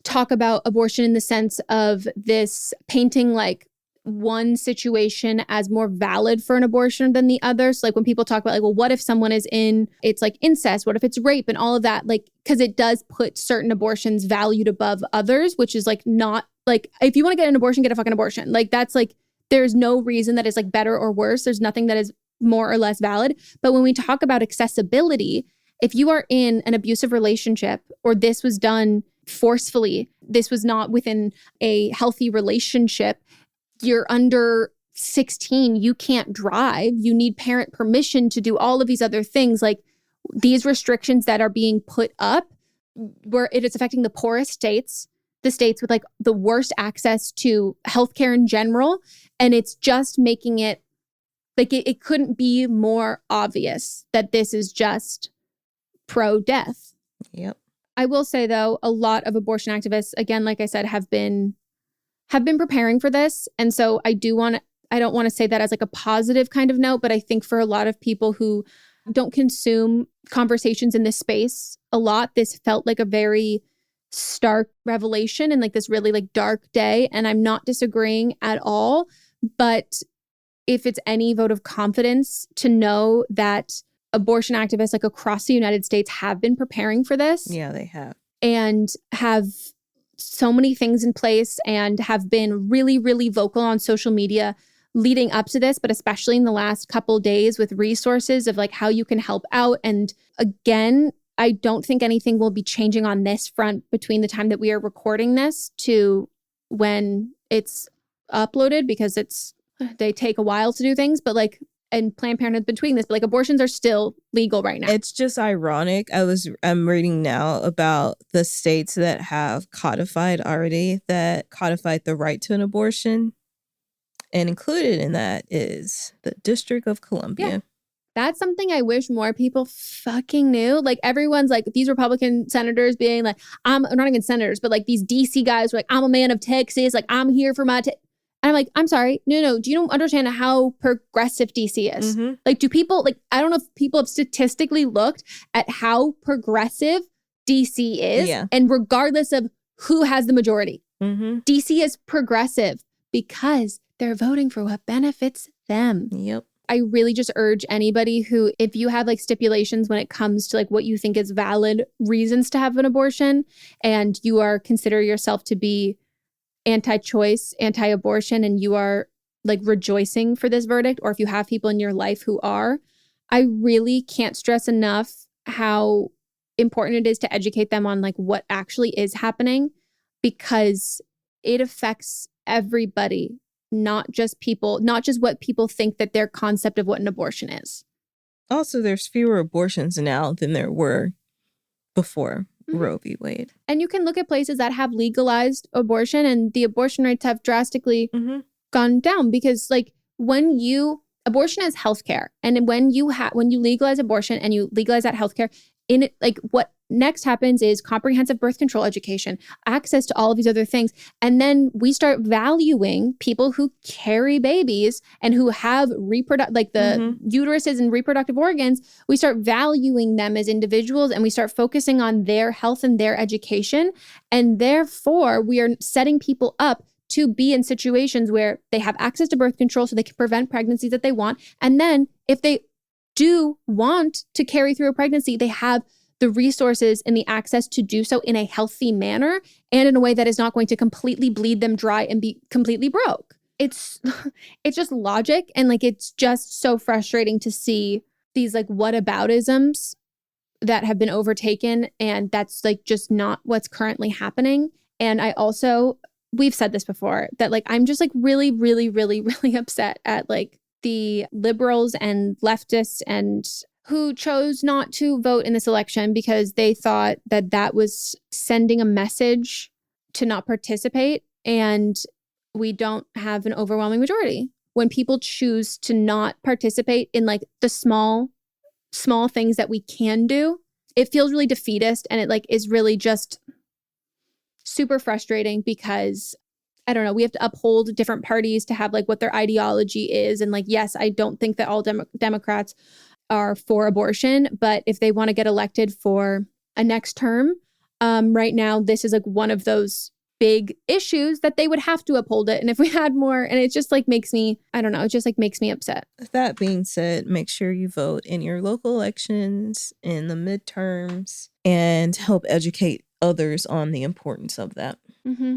talk about abortion in the sense of this painting like one situation as more valid for an abortion than the other. So like when people talk about like, well, what if someone is it's like incest? What if it's rape and all of that? Like, because it does put certain abortions valued above others, which is like not like, if you want to get an abortion, get a fucking abortion. Like, that's like, there's no reason that is like better or worse. There's nothing that is more or less valid. But when we talk about accessibility, if you are in an abusive relationship, or this was done forcefully, this was not within a healthy relationship, you're under 16, you can't drive, you need parent permission to do all of these other things. Like, these restrictions that are being put up, where it is affecting the poorest states, the states with like the worst access to healthcare in general. And it's just making it like, it couldn't be more obvious that this is just pro-death. Yep. I will say though, a lot of abortion activists, again, like I said, have been preparing for this. And so I don't want to say that as like a positive kind of note, but I think for a lot of people who don't consume conversations in this space a lot, this felt like a very stark revelation and like this really like dark day. And I'm not disagreeing at all. But if it's any vote of confidence to know that abortion activists like across the United States have been preparing for this. Yeah, they have. And have so many things in place and have been really, really vocal on social media leading up to this, but especially in the last couple days with resources of like how you can help out. And again, I don't think anything will be changing on this front between the time that we are recording this to when it's uploaded, because they take a while to do things, but like, and Planned Parenthood's been tweeting this, but like abortions are still legal right now. It's just ironic. I'm reading now about the states that have codified the right to an abortion. And included in that is the District of Columbia. Yeah. That's something I wish more people fucking knew. Like, everyone's like, these Republican senators being like, not even senators, but like these DC guys were like, I'm a man of Texas. Like, I'm here for my and I'm like, I'm sorry. No. Do you don't understand how progressive DC is? Mm-hmm. Like, do people, like, I don't know if people have statistically looked at how progressive DC is. Yeah. And regardless of who has the majority, DC is progressive because they're voting for what benefits them. Yep. I really just urge anybody who, if you have like stipulations when it comes to like what you think is valid reasons to have an abortion, and you consider yourself to be anti-choice, anti-abortion, and you are like rejoicing for this verdict, or if you have people in your life who are, I really can't stress enough how important it is to educate them on like what actually is happening. because it affects everybody, not just what people think that their concept of what an abortion is. Also, there's fewer abortions now than there were before Roe v. Wade. And you can look at places that have legalized abortion and the abortion rates have drastically gone down because like abortion is healthcare. And when you legalize abortion and you legalize that healthcare, in it, like what next happens is comprehensive birth control education, access to all of these other things. And then we start valuing people who carry babies and who have uteruses and reproductive organs. We start valuing them as individuals and we start focusing on their health and their education. And therefore, we are setting people up to be in situations where they have access to birth control so they can prevent pregnancies that they want. And then if they do want to carry through a pregnancy, they have the resources and the access to do so in a healthy manner and in a way that is not going to completely bleed them dry and be completely broke. It's just logic. And like, it's just so frustrating to see these like whataboutisms that have been overtaken. And that's like just not what's currently happening. And we've said this before, that like, I'm just like really, really, really, really upset at like the liberals and leftists and who chose not to vote in this election because they thought that that was sending a message to not participate. And we don't have an overwhelming majority. When people choose to not participate in like the small things that we can do, it feels really defeatist. And it like is really just super frustrating because I don't know, we have to uphold different parties to have like what their ideology is. And like, yes, I don't think that all Democrats are for abortion, but if they want to get elected for a next term, right now, this is like one of those big issues that they would have to uphold it. And if we had more, and it just like makes me, I don't know, it just like makes me upset. That being said, make sure you vote in your local elections, in the midterms, and help educate others on the importance of that. Mm-hmm.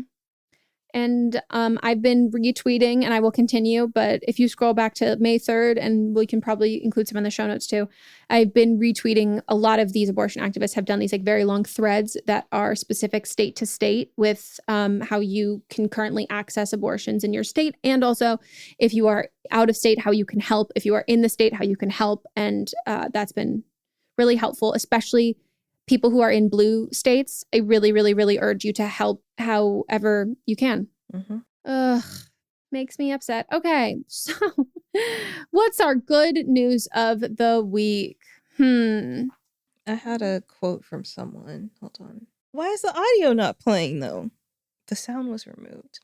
And I've been retweeting and I will continue. But if you scroll back to May 3rd, and we can probably include some in the show notes too, I've been retweeting a lot of these abortion activists have done these like very long threads that are specific state to state with how you can currently access abortions in your state. And also if you are out of state, how you can help. If you are in the state, how you can help. And that's been really helpful, especially people who are in blue states. I really, really, really urge you to help however you can. Mm-hmm. Ugh, makes me upset. Okay, so what's our good news of the week? I had a quote from someone. Hold on. Why is the audio not playing though? The sound was removed.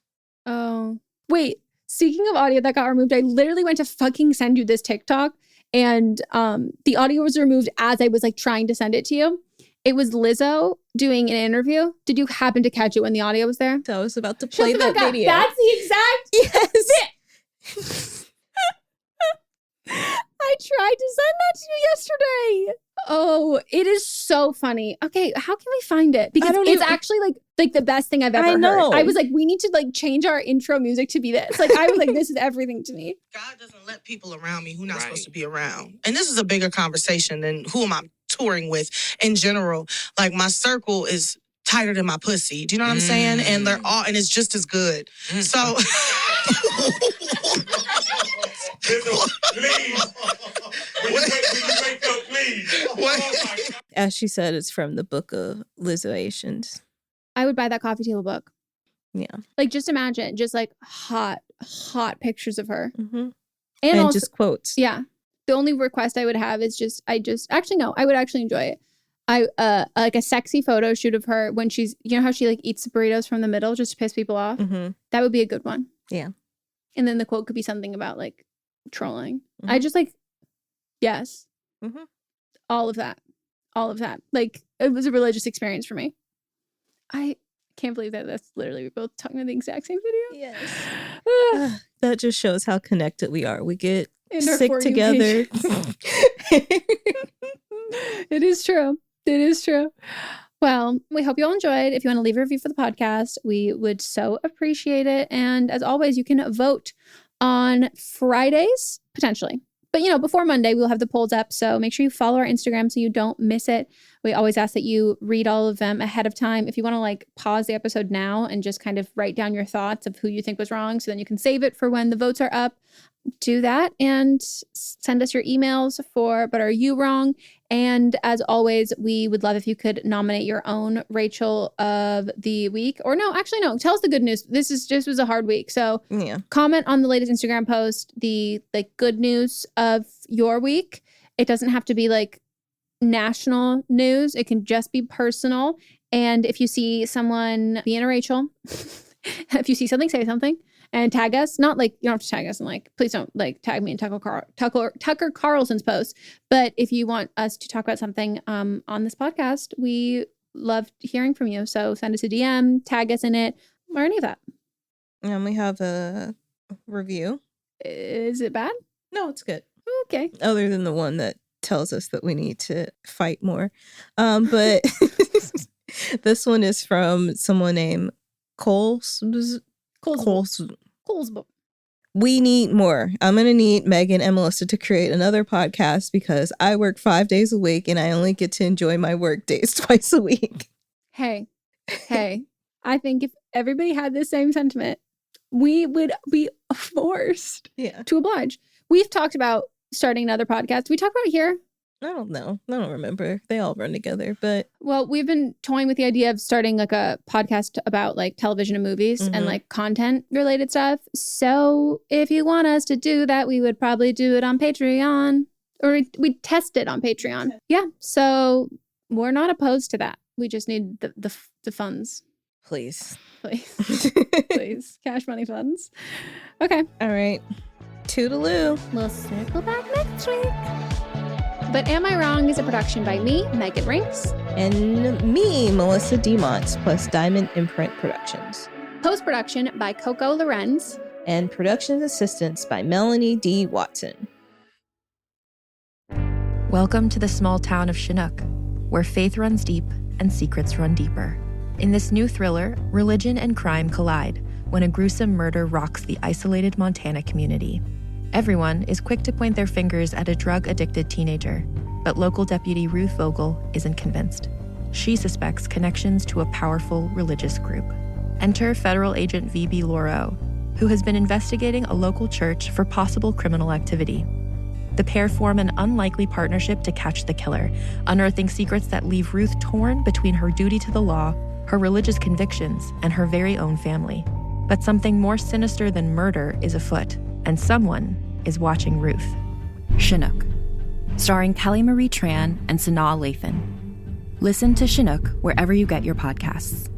Oh, wait. Speaking of audio that got removed, I literally went to fucking send you this TikTok and the audio was removed as I was like trying to send it to you. It was Lizzo doing an interview. Did you happen to catch it when the audio was there? I was about to play that video. That's the exact Yes. I tried to send that to you yesterday. Oh, it is so funny. Okay, how can we find it? Because it's actually like the best thing I've ever heard. I was like, we need to like change our intro music to be this. Like I was like, this is everything to me. God doesn't let people around me who not supposed to be around. And this is a bigger conversation than who am I touring with in general. Like my circle is tighter than my pussy. Do you know what I'm saying? And they're all, and it's just as good. So Please. Will you wake up, please? What? As she said, it's from the book of Lizzoations. I would buy that coffee table book. Yeah. Like just imagine just like hot pictures of her. Mm-hmm. And also, just quotes. Yeah. The only request I would have is I would actually enjoy it. I like a sexy photo shoot of her when she's, you know how she like eats burritos from the middle just to piss people off? Mm-hmm. That would be a good one. Yeah. And then the quote could be something about like trolling. Mm-hmm. I just like, yes. Mm-hmm. All of that. Like it was a religious experience for me. I can't believe that's literally we're both talking about the exact same video. Yes. That just shows how connected we are. We get sick together. It is true. Well, we hope you all enjoyed. If you want to leave a review for the podcast, we would so appreciate it. And as always, you can vote on Fridays, potentially. But, before Monday, we'll have the polls up. So make sure you follow our Instagram so you don't miss it. We always ask that you read all of them ahead of time. If you want to pause the episode now and just kind of write down your thoughts of who you think was wrong, so then you can save it for when the votes are up, do that and send us your emails for But Are You Wrong? And as always, we would love if you could nominate your own Rachel of the week. Or no, tell us the good news. This was a hard week. So comment on the latest Instagram post, the good news of your week. It doesn't have to be national news. It can just be personal. And if you see someone being a Rachel, if you see something, say something. And tag us, not you don't have to tag us and please don't tag me in Tucker Carlson's post. But if you want us to talk about something on this podcast, we love hearing from you. So send us a DM, tag us in it, or any of that. And we have a review. Is it bad? No, it's good. Okay. Other than the one that tells us that we need to fight more. But this one is from someone named Coles. We need more. I'm going to need Meghan and Melisa to create another podcast because I work 5 days a week and I only get to enjoy my work days twice a week. Hey, I think if everybody had the same sentiment, we would be forced to oblige. We've talked about starting another podcast. We talk about it here. I don't know. I don't remember. They all run together, but... Well, we've been toying with the idea of starting a podcast about television and movies and content related stuff. So if you want us to do that, we would probably do it on Patreon, or we'd test it on Patreon. Yeah. So we're not opposed to that. We just need the funds. Please. Please. Cash money funds. Okay. All right. Toodaloo. We'll circle back next week. But Am I Wrong is a production by me, Meghan Rinks. And me, Melisa DeMonts, plus Diamond Imprint Productions. Post-production by Coco Lorenz. And production assistance by Melanie D. Watson. Welcome to the small town of Chinook, where faith runs deep and secrets run deeper. In this new thriller, religion and crime collide when a gruesome murder rocks the isolated Montana community. Everyone is quick to point their fingers at a drug-addicted teenager, but local deputy Ruth Vogel isn't convinced. She suspects connections to a powerful religious group. Enter federal agent V.B. Laureau, who has been investigating a local church for possible criminal activity. The pair form an unlikely partnership to catch the killer, unearthing secrets that leave Ruth torn between her duty to the law, her religious convictions, and her very own family. But something more sinister than murder is afoot, and someone is watching Ruth. Chinook, starring Kelly Marie Tran and Sanaa Lathan. Listen to Chinook wherever you get your podcasts.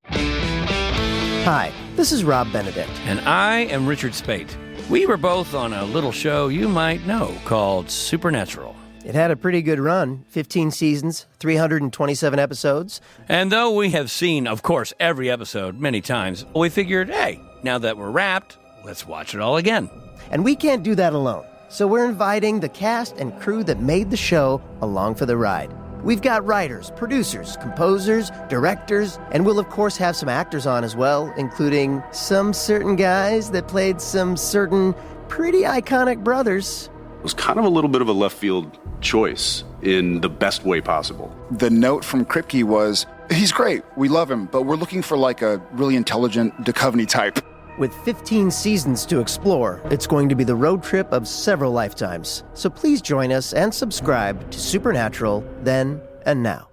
Hi, this is Rob Benedict. And I am Richard Spate. We were both on a little show you might know called Supernatural. It had a pretty good run, 15 seasons, 327 episodes. And though we have seen, of course, every episode many times, we figured, hey, now that we're wrapped, let's watch it all again. And we can't do that alone, so we're inviting the cast and crew that made the show along for the ride. We've got writers, producers, composers, directors, and we'll of course have some actors on as well, including some certain guys that played some certain pretty iconic brothers. It was kind of a little bit of a left field choice in the best way possible. The note from Kripke was, he's great, we love him, but we're looking for a really intelligent Duchovny type. With 15 seasons to explore, it's going to be the road trip of several lifetimes. So please join us and subscribe to Supernatural then and now.